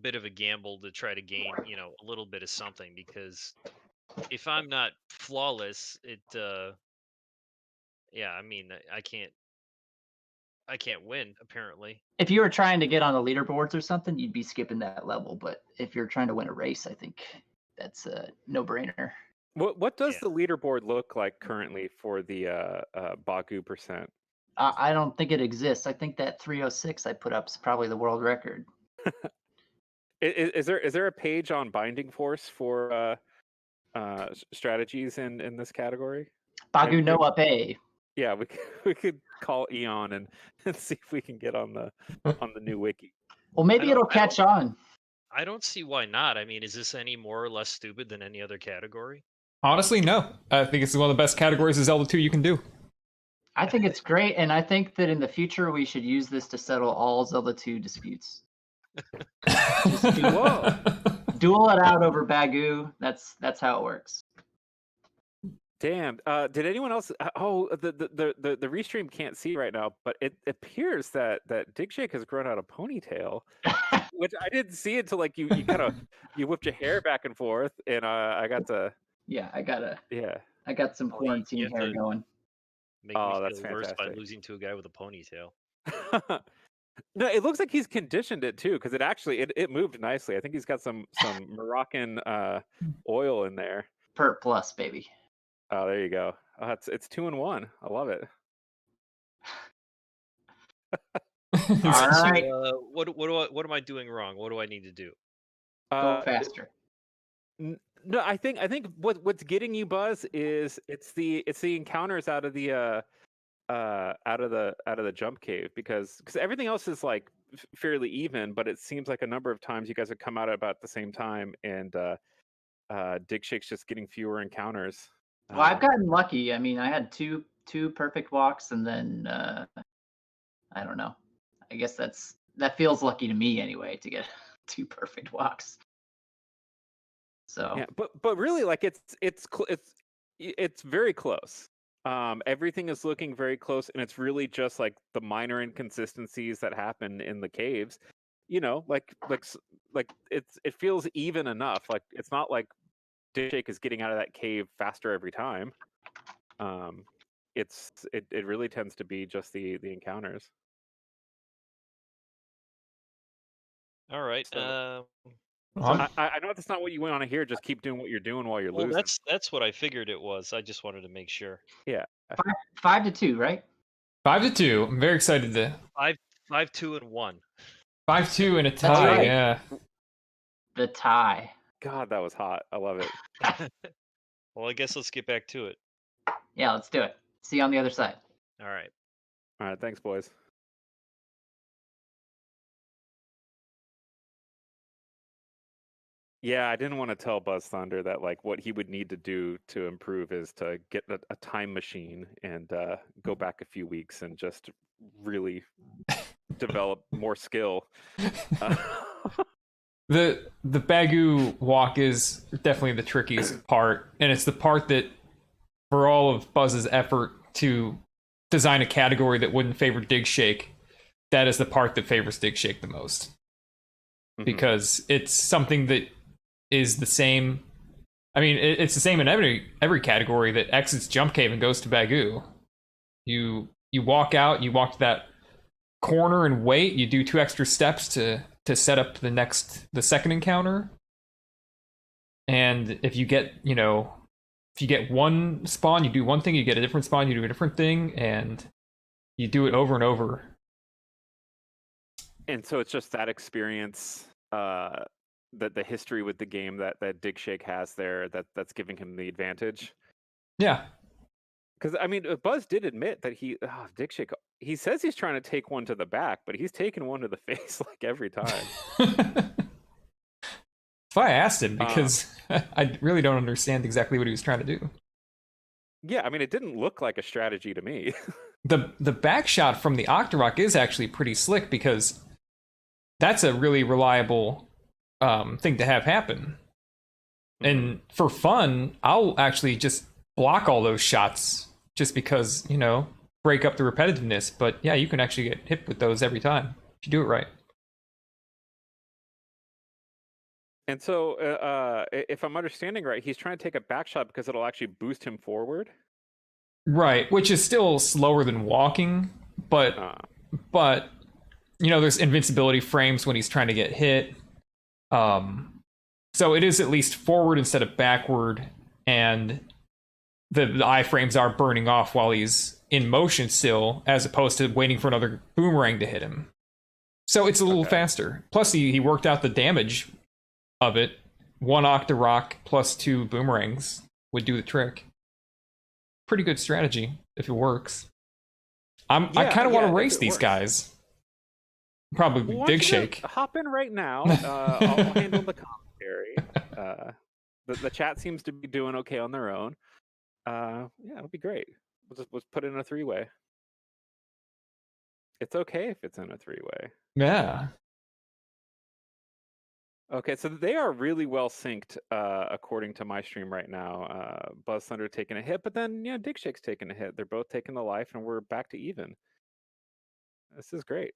bit of a gamble to try to gain, a little bit of something because if I'm not flawless, yeah, I mean, I can't win apparently. If you were trying to get on the leaderboards or something, you'd be skipping that level. But if you're trying to win a race, I think that's a no-brainer. What does Yeah. the leaderboard look like currently for the Bagu percent? I don't think it exists. I think that 306 I put up is probably the world record. Is there a page on Binding Force for strategies in this category? Bagu no up A. Yeah, we could call Eon and see if we can get on the new wiki. Well, maybe it'll catch on. I don't see why not. I mean, is this any more or less stupid than any other category? Honestly, no. I think it's one of the best categories of Zelda 2 you can do. I think it's great, and I think that in the future we should use this to settle all Zelda 2 disputes. Whoa. Duel it out over Bagu. That's how it works. Damn. Did anyone else? Oh, the restream can't see right now, but it appears that Digshake has grown out a ponytail, which I didn't see until like you kind of you whipped your hair back and forth, and I got to. Yeah, I Yeah. got some quarantine hair going. Make me that's feel worse by fantastic. losing to a guy with a ponytail. No, it looks like he's conditioned it too, because it actually it moved nicely. I think he's got some Moroccan oil in there. Pert plus, baby. Oh, there you go. Oh, it's 2-1. I love it. All right. So, what am I doing wrong? What do I need to do? Go faster. No, I think what's getting you, Buzz, is it's the encounters out of the jump cave, because everything else is like fairly even, but it seems like a number of times you guys have come out at about the same time, and Digshake's just getting fewer encounters. Well, I've gotten lucky. I mean, I had two perfect walks, and then I don't know. I guess that feels lucky to me anyway to get 2 perfect walks. So yeah, but really, like it's very close. Everything is looking very close, and it's really just like the minor inconsistencies that happen in the caves. Like it feels even enough. Like it's not like Digshake is getting out of that cave faster every time. It really tends to be just the encounters. All right. So, I know that's not what you went on here. Just keep doing what you're doing while you're losing. That's what I figured it was. I just wanted to make sure. Yeah. 5-2, right? 5-2. I'm very excited to 5-2-1. 5-2 and a tie. right. Yeah. The tie. God, that was hot. I love it. Well, I guess let's get back to it. Yeah, let's do it. See you on the other side. All right. All right, thanks, boys. Yeah, I didn't want to tell BuzzThunder that like what he would need to do to improve is to get a time machine and go back a few weeks and just really develop more skill. The Bagu walk is definitely the trickiest part, and it's the part that, for all of Buzz's effort to design a category that wouldn't favor Digshake, that is the part that favors Digshake the most. Because it's something that is the same. I mean, it's the same in every category that exits Jump Cave and goes to Bagu. You walk out, you walk to that corner and wait. You do 2 extra steps to set up the second encounter. And if you get, if you get one spawn, you do one thing. You get a different spawn, you do a different thing, and you do it over and over. And so it's just that experience. The history with the game that Digshake has there that's giving him the advantage. Yeah, because I mean, Buzz did admit that Digshake. He says he's trying to take one to the back, but he's taking one to the face like every time. That's why I asked him, because I really don't understand exactly what he was trying to do. Yeah, I mean, it didn't look like a strategy to me. The back shot from the Octorok is actually pretty slick, because that's a really reliable thing to have happen. And for fun, I'll actually just block all those shots just because, break up the repetitiveness. But yeah, you can actually get hit with those every time if you do it right. And so, if I'm understanding right, he's trying to take a back shot because it'll actually boost him forward. Right, which is still slower than walking, but there's invincibility frames when he's trying to get hit. So it is at least forward instead of backward, and the iframes are burning off while he's in motion still, as opposed to waiting for another boomerang to hit him. So it's a little faster. Plus, he worked out the damage of it. 1 Octorok plus 2 boomerangs would do the trick. Pretty good strategy if it works. I kind of want to race these guys. Probably Digshake. Hop in right now. I'll handle the commentary. The chat seems to be doing okay on their own. It'll be great. We'll put it in a 3-way. It's okay if it's in a 3-way. Yeah. Okay, so they are really well synced, according to my stream right now. BuzzThunder taking a hit, but then Digshake's taking a hit. They're both taking the life, and we're back to even. This is great.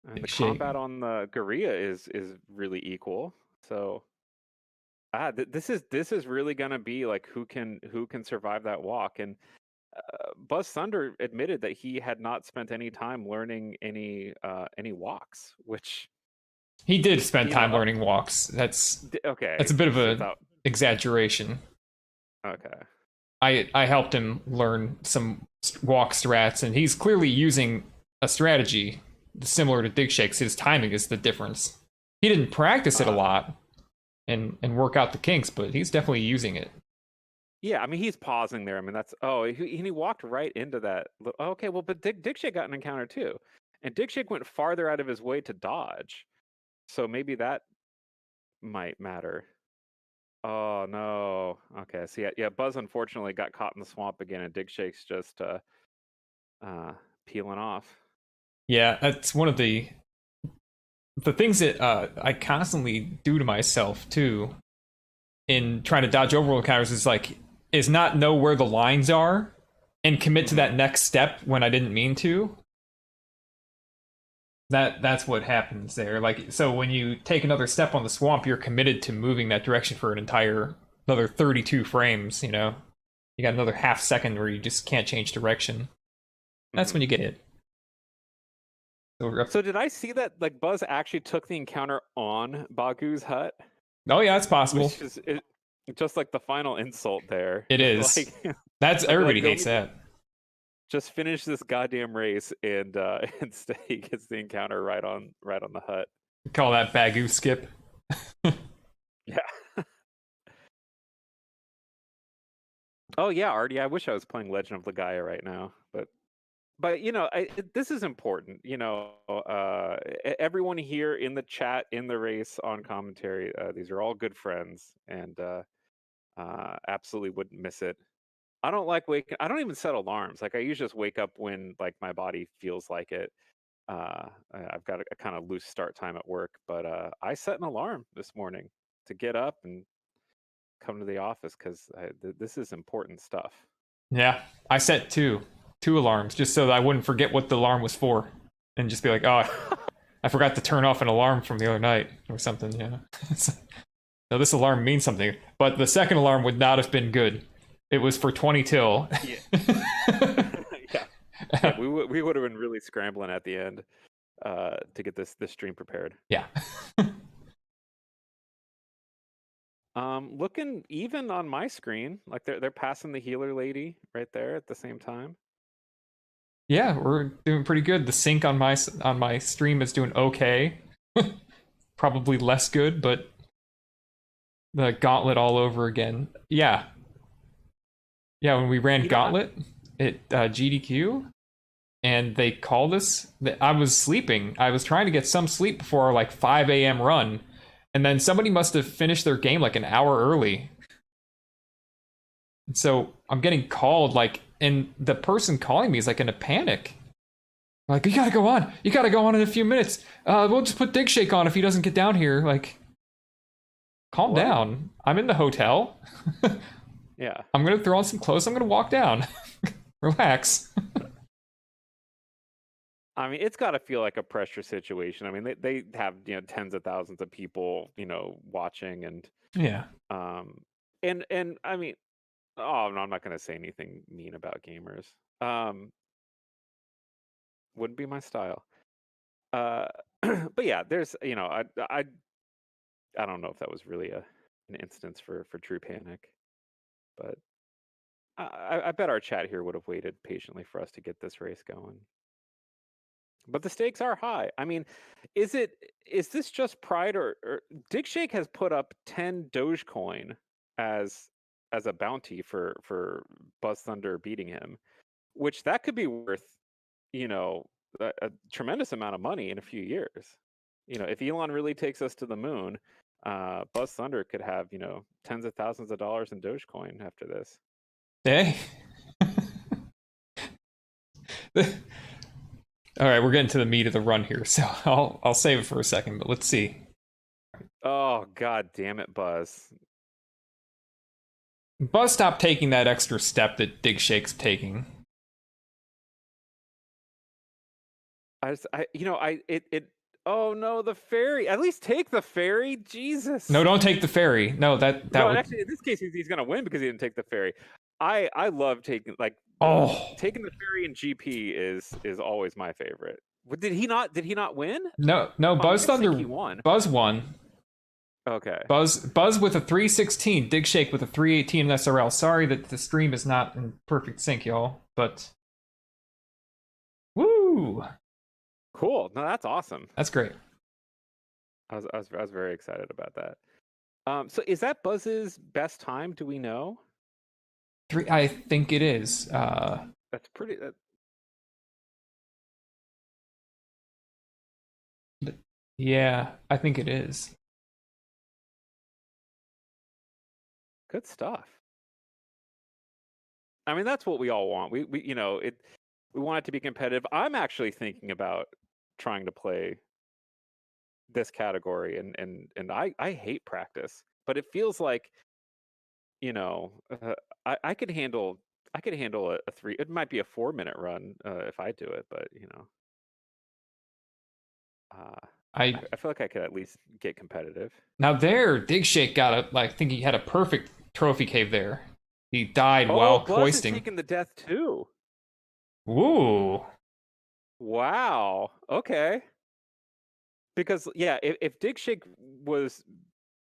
And the combat on the Gorilla is really equal. So this is really gonna be like who can survive that walk. And BuzzThunder admitted that he had not spent any time learning any walks, which he did spend time learning walks. That's okay. That's a bit of a exaggeration. Okay. I helped him learn some walk strats, and he's clearly using a strategy similar to Digshake's. His timing is the difference. He didn't practice it a lot and work out the kinks, but he's definitely using it. Yeah, I mean, he's pausing there. I mean, he walked right into that. Okay, well, but Digshake got an encounter too. And Digshake went farther out of his way to dodge. So maybe that might matter. Oh, no. Okay, so yeah, Buzz unfortunately got caught in the swamp again, and Digshake's just peeling off. Yeah, that's one of the things that I constantly do to myself, too, in trying to dodge overworld encounters is not know where the lines are and commit to that next step when I didn't mean to. That's what happens there. So when you take another step on the swamp, you're committed to moving that direction for another 32 frames, You got another half second where you just can't change direction. That's when you get hit. So did I see that Buzz actually took the encounter on Bagu's hut? Oh yeah, it's possible. Which is just like the final insult there. It is. That's everybody hates that. Just finish this goddamn race and instead he gets the encounter right on the hut. Call that Bagu skip. Yeah. Oh yeah, Artie. I wish I was playing Legend of Legaia right now, but this is important. Everyone here in the chat, in the race, on commentary, these are all good friends, and absolutely wouldn't miss it. I don't like waking. I don't even set alarms. Like I usually just wake up when like my body feels like it. I've got a kind of loose start time at work, but I set an alarm this morning to get up and come to the office because this is important stuff. Yeah, I set two alarms just so that I wouldn't forget what the alarm was for, and just be like, oh, I forgot to turn off an alarm from the other night or something. Yeah. No, this alarm means something, but the second alarm would not have been good. It was for 20 till. Yeah. Yeah, we would have been really scrambling at the end to get this stream prepared. Yeah. Looking even on my screen, like they're passing the healer lady right there at the same time. Yeah, we're doing pretty good. The sync on my stream is doing okay. Probably less good, but the gauntlet all over again. Yeah. Yeah, when we ran gauntlet at GDQ, and they called us. I was sleeping. I was trying to get some sleep before our like 5 a.m. run, and then somebody must have finished their game like an hour early. And so I'm getting called and the person calling me is like in a panic. Like, you gotta go on. You gotta go on in a few minutes. We'll just put Digshake on if he doesn't get down here. Like, calm down. I'm in the hotel. Yeah. I'm gonna throw on some clothes. I'm gonna walk down. Relax. I mean, it's got to feel like a pressure situation. I mean, they have tens of thousands of people watching, and yeah. And I mean, oh no, I'm not going to say anything mean about gamers. Wouldn't be my style. But yeah, there's I don't know if that was really an instance for true panic, but I bet our chat here would have waited patiently for us to get this race going. But the stakes are high. I mean, is this just pride or Digshake has put up 10 Dogecoin as a bounty for BuzzThunder beating him, which that could be worth, a tremendous amount of money in a few years. If Elon really takes us to the moon, BuzzThunder could have, tens of thousands of dollars in Dogecoin after this. Hey. All right, we're getting to the meat of the run here, so I'll save it for a second, but let's see. Oh, god damn it, Buzz. Buzz, stop taking that extra step that Digshake's taking. Oh no, the ferry. At least take the ferry, Jesus. No, don't take the ferry. No, that would... Actually, in this case, he's gonna win because he didn't take the ferry. I love taking taking the ferry in GP is always my favorite. Did he not win? No, BuzzThunder. He won. Buzz won. Okay. Buzz with a 316, Digshake with a 318 in SRL. Sorry that the stream is not in perfect sync, y'all, but woo! Cool. No, that's awesome. That's great. I was very excited about that. So is that Buzz's best time? Do we know? I think it is. That's pretty. Yeah, I think it is. Good stuff. I mean, that's what we all want. We want it to be competitive. I'm actually thinking about trying to play this category, and I hate practice, but it feels like I could handle a 3. It might be a 4-minute run if I do it, but I feel like I could at least get competitive. Now there, Digshake got I think he had a perfect trophy cave there. He died while hoisting. Taking the death too. Ooh. Wow. Okay. Because yeah, if Digshake was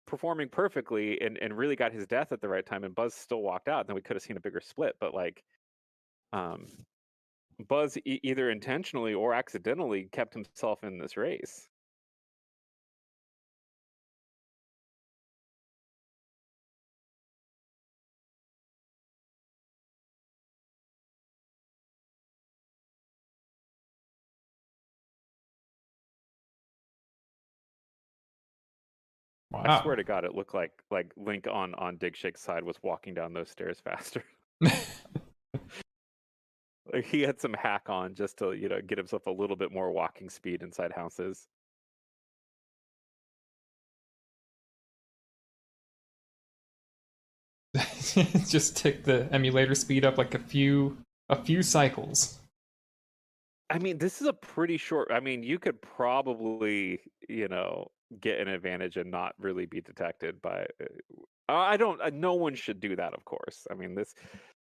performing perfectly and really got his death at the right time, and Buzz still walked out, then we could have seen a bigger split. But Buzz either intentionally or accidentally kept himself in this race. Wow. I swear to God, it looked like Link on Digshake's side was walking down those stairs faster. Like he had some hack on just to get himself a little bit more walking speed inside houses. Just tick the emulator speed up like a few cycles. I mean, this is a pretty short. I mean, you could probably get an advantage and not really be detected by. I don't. No one should do that, of course. I mean, this.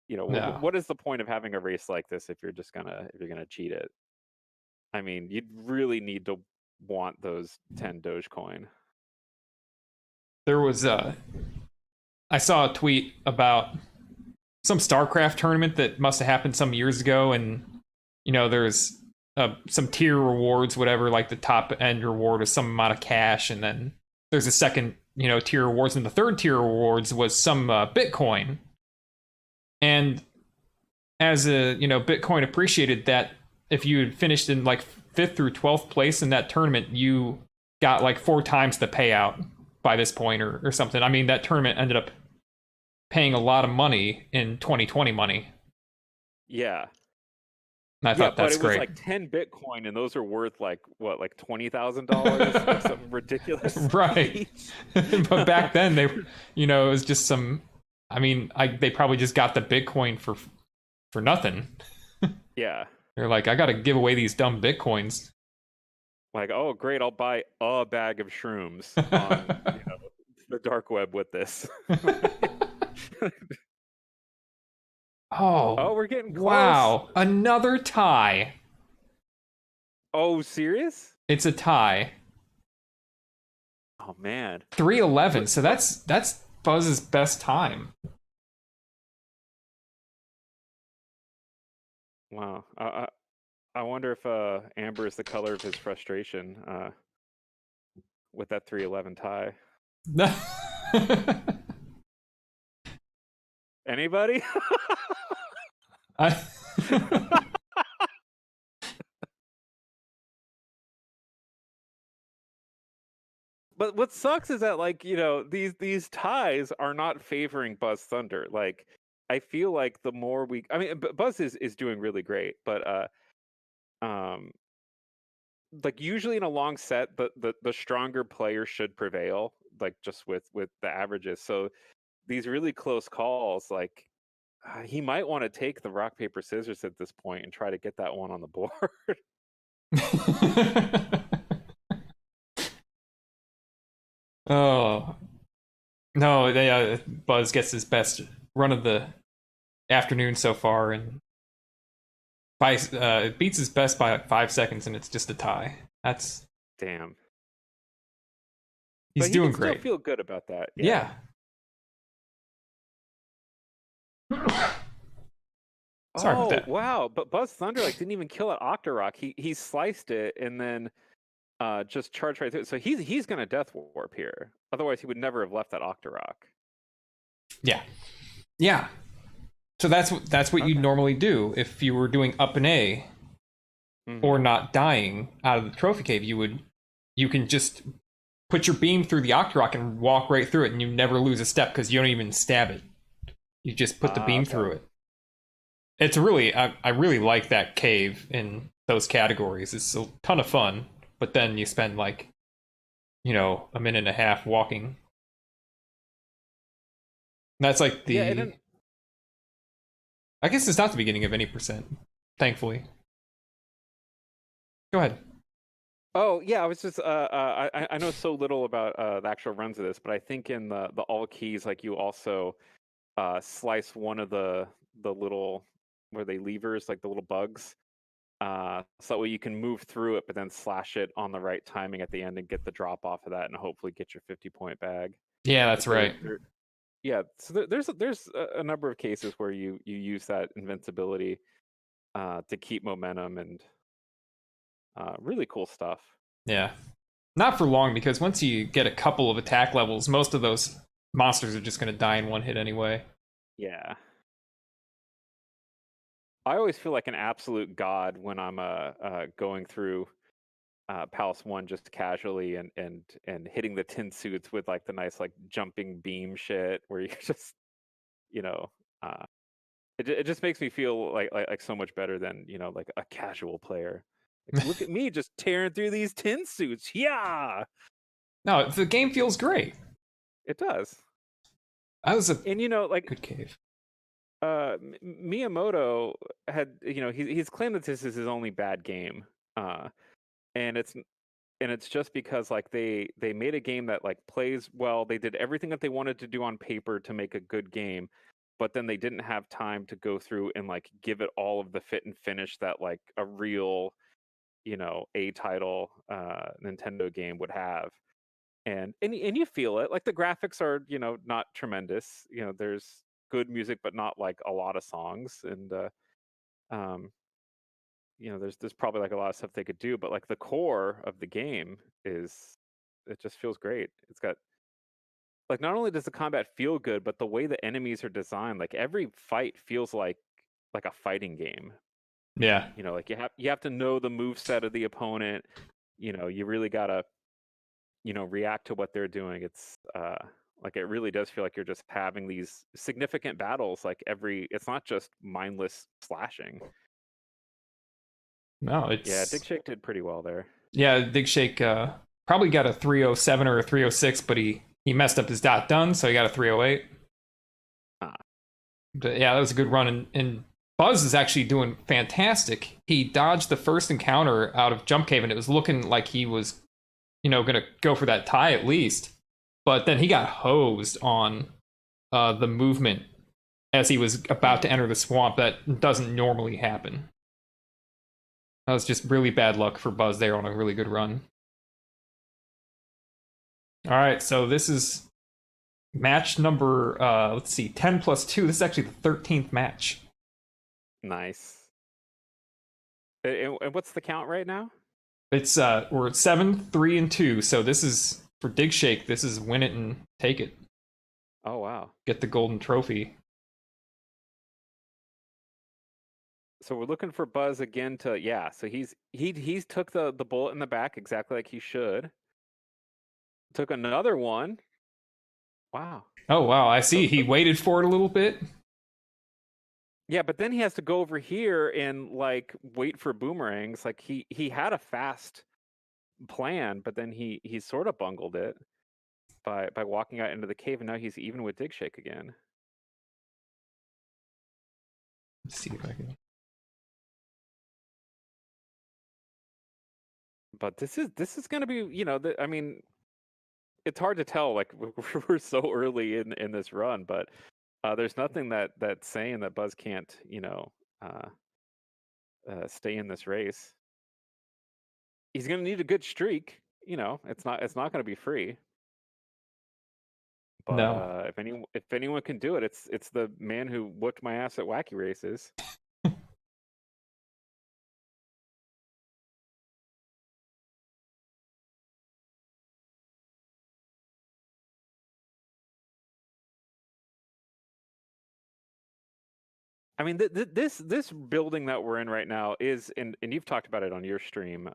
No. What is the point of having a race like this if you're gonna cheat it? I mean, you'd really need to want those 10 Dogecoin. There was I saw a tweet about some StarCraft tournament that must have happened some years ago, and there's some tier rewards, whatever. Like the top end reward is some amount of cash, and then there's a second tier rewards, and the third tier rewards was some Bitcoin. And as a Bitcoin appreciated that if you had finished in like 5th through 12th place in that tournament, you got like 4 times the payout by this point or something. I mean, that tournament ended up paying a lot of money in 2020 money. Yeah. And I thought that's great. But it was like 10 Bitcoin, and those are worth like what, like $20,000, like something ridiculous. Right. But back then they, it was just some. I mean, they probably just got the Bitcoin for nothing. Yeah. They're like, I got to give away these dumb Bitcoins. Like, oh great, I'll buy a bag of shrooms on the dark web with this. Oh, we're getting close. Wow, another tie. Oh, serious? It's a tie. Oh man, 3:11. So that's Buzz's best time. Wow. I wonder if amber is the color of his frustration with that 3:11 tie. Anybody? But what sucks is that these ties are not favoring BuzzThunder. Like I feel like the more Buzz is doing really great, but like usually in a long set the stronger player should prevail, like just with the averages. So these really close calls, like he might want to take the rock paper scissors at this point and try to get that one on the board. Oh no, Buzz gets his best run of the afternoon so far, and beats his best by like 5 seconds, and it's just a tie. That's damn. He's doing great. Still feel good about that. Yeah. Sorry about that. Wow, but BuzzThunder didn't even kill at Octorok. He sliced it and then just charged right through it. So he's gonna death warp here. Otherwise he would never have left that Octorok. Yeah. So that's what you'd normally do if you were doing up an A or not dying out of the trophy cave. You can just put your beam through the Octorok and walk right through it, and you never lose a step because you don't even stab it. You just put the beam through it. It's really I really like that cave in those categories. It's a ton of fun, but then you spend a minute and a half walking. That's like the. I guess it's not the beginning of any percent, thankfully. Go ahead. Oh yeah, I was just I know so little about the actual runs of this, but I think in the all keys, you also slice one of the little levers, like the little bugs, so that way you can move through it, but then slash it on the right timing at the end and get the drop off of that, and hopefully get your 50-point bag. Yeah, that's right. Yeah, so there's a number of cases where you use that invincibility to keep momentum, and really cool stuff. Yeah, not for long, because once you get a couple of attack levels, most of those monsters are just going to die in one hit anyway. Yeah. I always feel like an absolute god when I'm going through Palace 1 just casually and hitting the tin suits with like the nice like jumping beam shit where you just, you know, it just makes me feel like so much better than, you know, like a casual player. Like, look at me just tearing through these tin suits. Yeah, No, the game feels great. it does. That was a And you know, like good cave. Miyamoto had, you know, he's claimed that this is his only bad game, and it's just because like they made a game that like plays well. They did everything that they wanted to do on paper to make a good game, but then they didn't have time to go through and like give it all of the fit and finish that like a real, you know, A title Nintendo game would have. And you feel it. Like the graphics are, you know, not tremendous. You know, there's good music, but not like a lot of songs. And um, you know, there's probably like a lot of stuff they could do, but like the core of the game is, it just feels great. It's got like, not only does the combat feel good, but the way the enemies are designed, like every fight feels like a fighting game. Yeah. You know, like you have to know the move set of the opponent. You know, you really gotta, you know, react to what they're doing. It's like it really does feel like you're just having these significant battles. Like it's not just mindless slashing. No, it's Yeah, Digshake did pretty well there. Yeah, Digshake probably got a 307 or a 306, but he messed up his dot done, so he got a 308. But yeah, that was a good run, and Buzz is actually doing fantastic. He dodged the first encounter out of Jump Cave, and it was looking like he was, you know, gonna go for that tie at least. But then he got hosed on the movement as he was about to enter the swamp. That doesn't normally happen. That was just really bad luck for Buzz there on a really good run. All right, so this is match number, let's see, 10 plus 2. This is actually the 13th match. Nice. And what's the count right now? It's we're at 7, 3, and 2. So this is for Digshake. This is win it and take it. Oh wow! Get the golden trophy. So we're looking for Buzz again to, yeah. So he's took the bullet in the back exactly like he should. Took another one. Wow. Oh wow! I see. He waited for it a little bit. Yeah, but then he has to go over here and like wait for boomerangs. Like he had a fast plan, but then he sort of bungled it by walking out into the cave, and now he's even with Digshake again. Let's see if I can. But this is going to be, you know, I mean, it's hard to tell. Like we're so early in this run, but there's nothing that's saying that Buzz can't, you know, stay in this race. He's going to need a good streak. You know, it's not going to be free. But No. if anyone can do it, it's the man who whooped my ass at Wacky Races. I mean, this building that we're in right now is, and you've talked about it on your stream,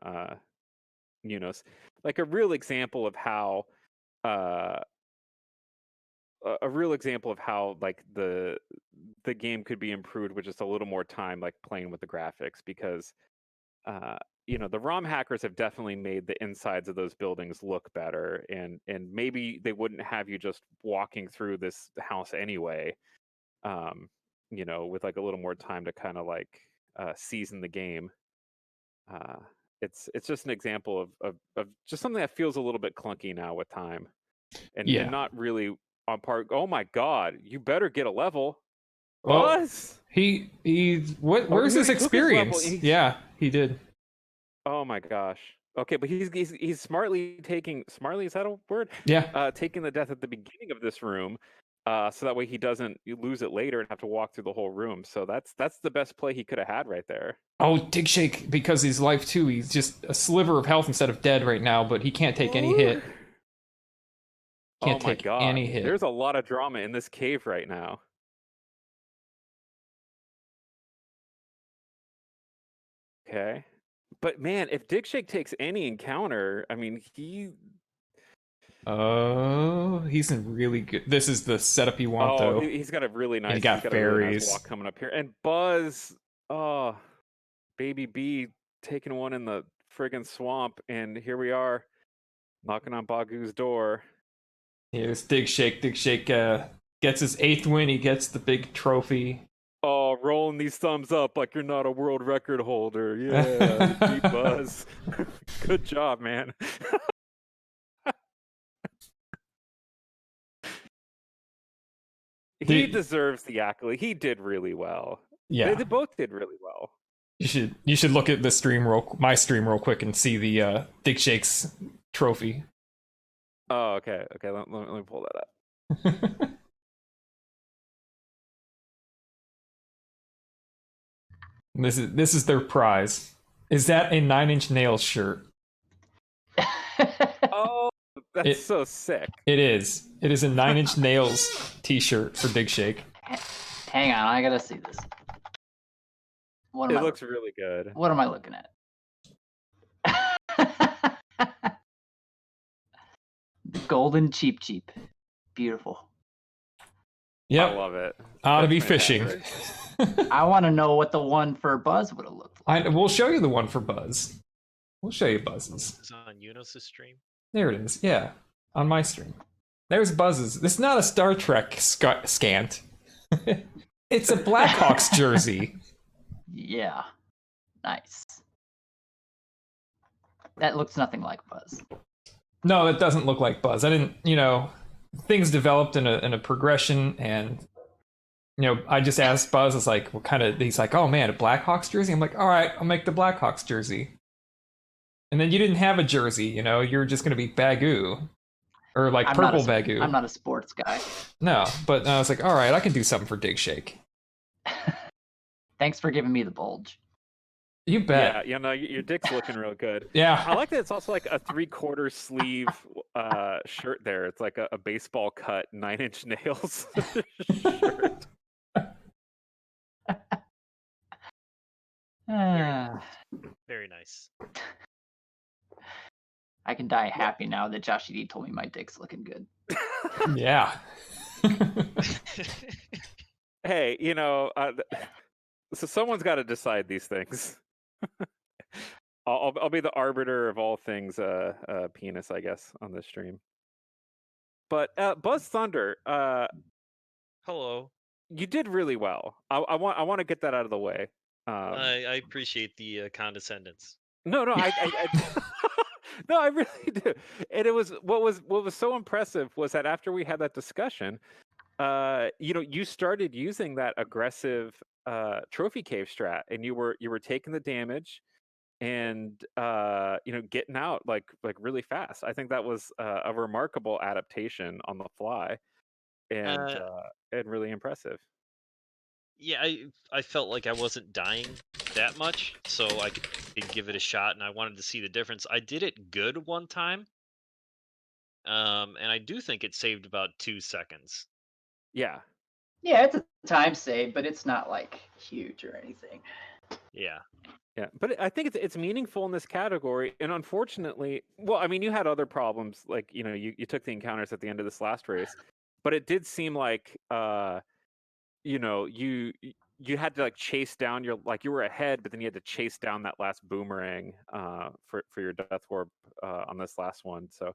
Yunus, like a real example of how, like the game could be improved with just a little more time, like playing with the graphics, because you know, the ROM hackers have definitely made the insides of those buildings look better, and maybe they wouldn't have you just walking through this house anyway. You know, with like a little more time to kind of like season the game. It's just an example of just something that feels a little bit clunky now with time, and not really on par. Oh my god, you better get a level. Buzz! Where's his experience? Yeah, he did. Oh my gosh. Okay, but he's smartly taking, smartly, is that a word? Yeah. Taking the death at the beginning of this room. So that way he doesn't lose it later and have to walk through the whole room. So that's the best play he could have had right there. Oh, Digshake, because he's life too. He's just a sliver of health instead of dead right now, but he can't take any hit. Can't take any hit. There's a lot of drama in this cave right now. Okay. But man, if Digshake takes any encounter, I mean, he. Oh, he's in really good. This is the setup you want, though. He's got a really nice. He got he's got a really nice fairies. walk coming up here, and Buzz. Oh, baby B taking one in the friggin' swamp, and here we are, knocking on Bagu's door. Here's Digshake. Digshake gets his 8th win. He gets the big trophy. Oh, rolling these thumbs up like you're not a world record holder. Yeah, you beat Buzz. Good job, man. He deserves the accolade. He did really well. Yeah, they both did really well. You should look at the stream my stream real quick and see the Digshake's trophy. Oh, okay. Let me pull that up. This is their prize. Is that a 9 Inch Nails shirt? Oh, that's so sick. It is. It is a 9 Inch Nails t-shirt for Digshake. Hang on, I gotta see this. It looks really good. What am I looking at? Golden cheap. Beautiful. Yep. I love it. Ought to be fishing. I want to know what the one for Buzz would have looked like. We'll show you the one for Buzz. We'll show you Buzz's. It's on Eunice's stream. There it is. Yeah, on my stream. There's Buzz's. This is not a Star Trek scant. It's a Blackhawks jersey. Yeah. Nice. That looks nothing like Buzz. No, it doesn't look like Buzz. I didn't, things developed in a progression, and I just asked Buzz, it's like, what kind of, he's like, oh man, a Blackhawks jersey? I'm like, all right, I'll make the Blackhawks jersey. And then you didn't have a jersey, you're just going to be Bagu. Or like purple Bagu. I'm not a sports guy. No, but I was like, all right, I can do something for Digshake. Thanks for giving me the bulge. You bet. Yeah, your dick's looking real good. Yeah. I like that it's also like a 3/4 sleeve shirt there. It's like a baseball cut 9 Inch Nails shirt. Very nice. I can die happy now that Josh D told me my dick's looking good. Yeah. Hey, so someone's got to decide these things. I'll be the arbiter of all things penis, I guess, on this stream. But BuzzThunder, hello. You did really well. I want to get that out of the way. I appreciate the condescendence. No, I no, I really do. And it was what was so impressive was that after we had that discussion, you started using that aggressive trophy cave strat, and you were taking the damage and getting out like really fast. I think that was a remarkable adaptation on the fly, and really impressive. Yeah, I felt like I wasn't dying that much, so I could give it a shot, and I wanted to see the difference. I did it good one time, and I do think it saved about 2 seconds. Yeah, it's a time save, but it's not like huge or anything. Yeah, but I think it's meaningful in this category, and unfortunately, well, I mean, you had other problems, like you took the encounters at the end of this last race, but it did seem like you had to like chase down you were ahead, but then you had to chase down that last boomerang for your death orb on this last one. So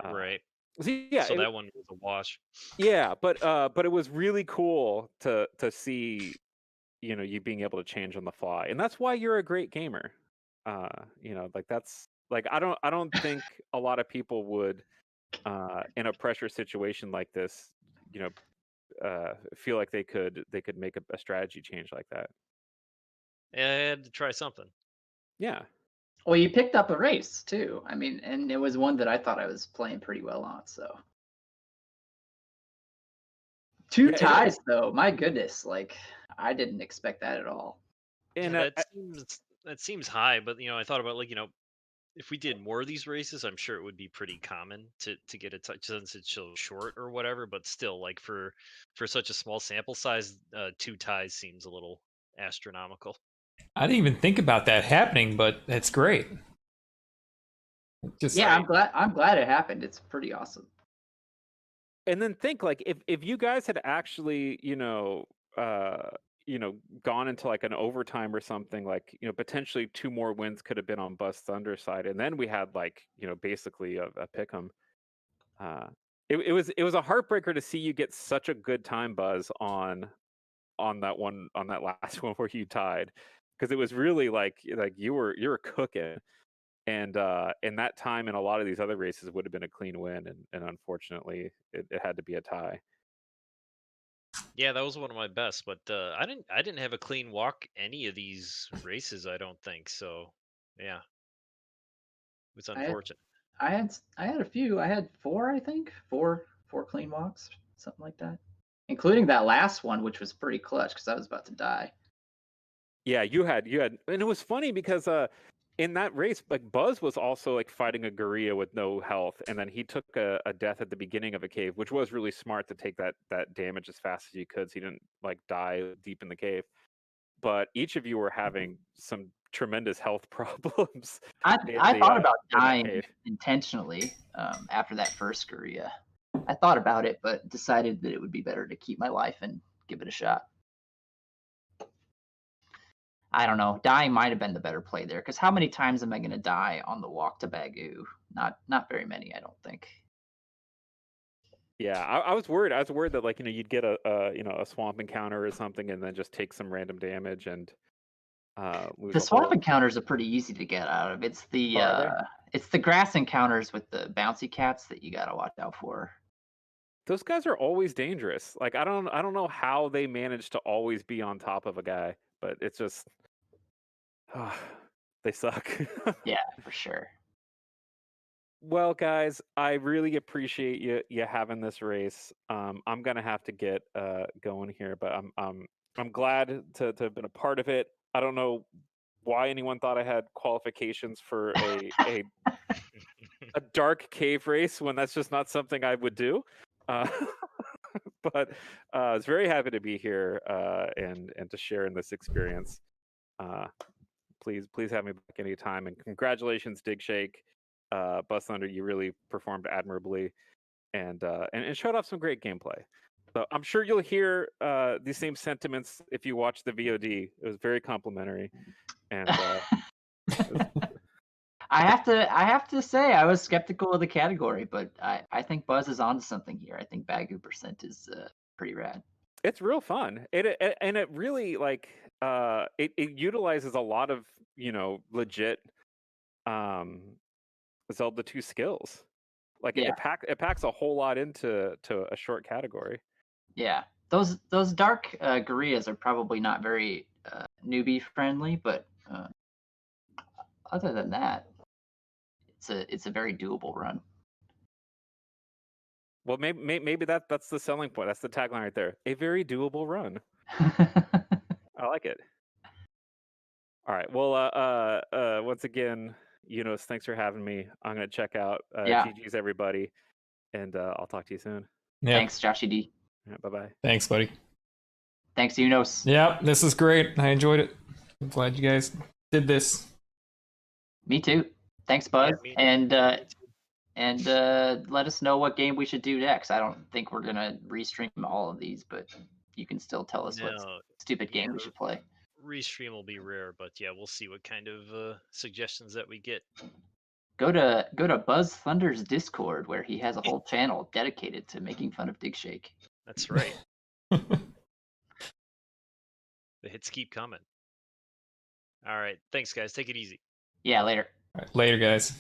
right. So that one was a wash. Yeah, but it was really cool to see you being able to change on the fly, and that's why you're a great gamer. That's like I don't think a lot of people would in a pressure situation like this feel like they could make a strategy change like that. Yeah, I had to try something. Yeah. Well, you picked up a race too. I mean, and it was one that I thought I was playing pretty well on. So 2 ties though, my goodness, like I didn't expect that at all. And that seems high, but I thought about if we did more of these races, I'm sure it would be pretty common to get a touch since it's so short or whatever. But still, like for such a small sample size, 2 ties seems a little astronomical. I didn't even think about that happening, but it's great. Just Yeah, I'm glad it happened. It's pretty awesome. And then think like if you guys had actually gone into like an overtime or something, like potentially 2 more wins could have been on BuzzThunder side, and then we had like basically a pick 'em. Uh, it was a heartbreaker to see you get such a good time, Buzz, on that last one where you tied, because it was really like you were cooking, and that time in a lot of these other races would have been a clean win, and unfortunately it had to be a tie. Yeah, that was one of my best, but I didn't have a clean walk any of these races. I don't think so. Yeah, it's I had unfortunate. I had a few. I had four, I think. Four clean walks, something like that. Including that last one, which was pretty clutch because I was about to die. Yeah, you had, and it was funny because in that race, like Buzz was also like fighting a gorilla with no health, and then he took a death at the beginning of a cave, which was really smart to take that damage as fast as you could, so you didn't like die deep in the cave. But each of you were having some tremendous health problems I thought about in that dying cave. intentionally after that first Korea. I thought about it, but decided that it would be better to keep my life and give it a shot. I don't know. Dying might have been the better play there, because how many times am I going to die on the walk to Bagu? Not very many, I don't think. Yeah, I was worried. I was worried that like you'd get a swamp encounter or something, and then just take some random damage and lose The a swamp whole. encounters are pretty easy to get out of. Oh, are they? It's the grass encounters with the bouncy cats that you gotta watch out for. Those guys are always dangerous. Like I don't know how they manage to always be on top of a guy, but it's just they suck. Yeah, for sure. Well, guys, I really appreciate you having this race. I'm gonna have to get going here, but I'm glad to have been a part of it. I don't know why anyone thought I had qualifications for a dark cave race when that's just not something I would do. Uh, but I was very happy to be here and to share in this experience. Uh, please have me back anytime. And congratulations, Digshake, BuzzThunder. You really performed admirably and showed off some great gameplay. So I'm sure you'll hear these same sentiments if you watch the VOD. It was very complimentary, and I have to say I was skeptical of the category, but I think Buzz is onto something here. I think Bagu percent is pretty rad. it's real fun. It really like it utilizes a lot of legit um Zelda 2 skills. Like Yeah, it packs a whole lot into a short category. yeah. Those dark gorillas are probably not very newbie friendly, but other than that, it's a very doable run. Well, maybe that's the selling point. That's the tagline right there. A very doable run. I like it. All right. Well, once again, Eunice, thanks for having me. I'm gonna check out Yeah. GG's everybody, and I'll talk to you soon. yeah. Thanks, Joshy D. Bye bye. Thanks, buddy. Thanks, Unos. Yeah, this is great. I enjoyed it. I'm glad you guys did this. Me too. Thanks, Buzz. me- And let us know what game we should do next. I don't think we're gonna restream all of these, but you can still tell us what No, stupid game we should play. restream will be rare, but yeah, we'll see what kind of suggestions that we get. Go to BuzzThunder's Discord, where he has a whole channel dedicated to making fun of Digshake. That's right. The hits keep coming. All right, thanks, guys. Take it easy. Yeah, later. All right, later, guys.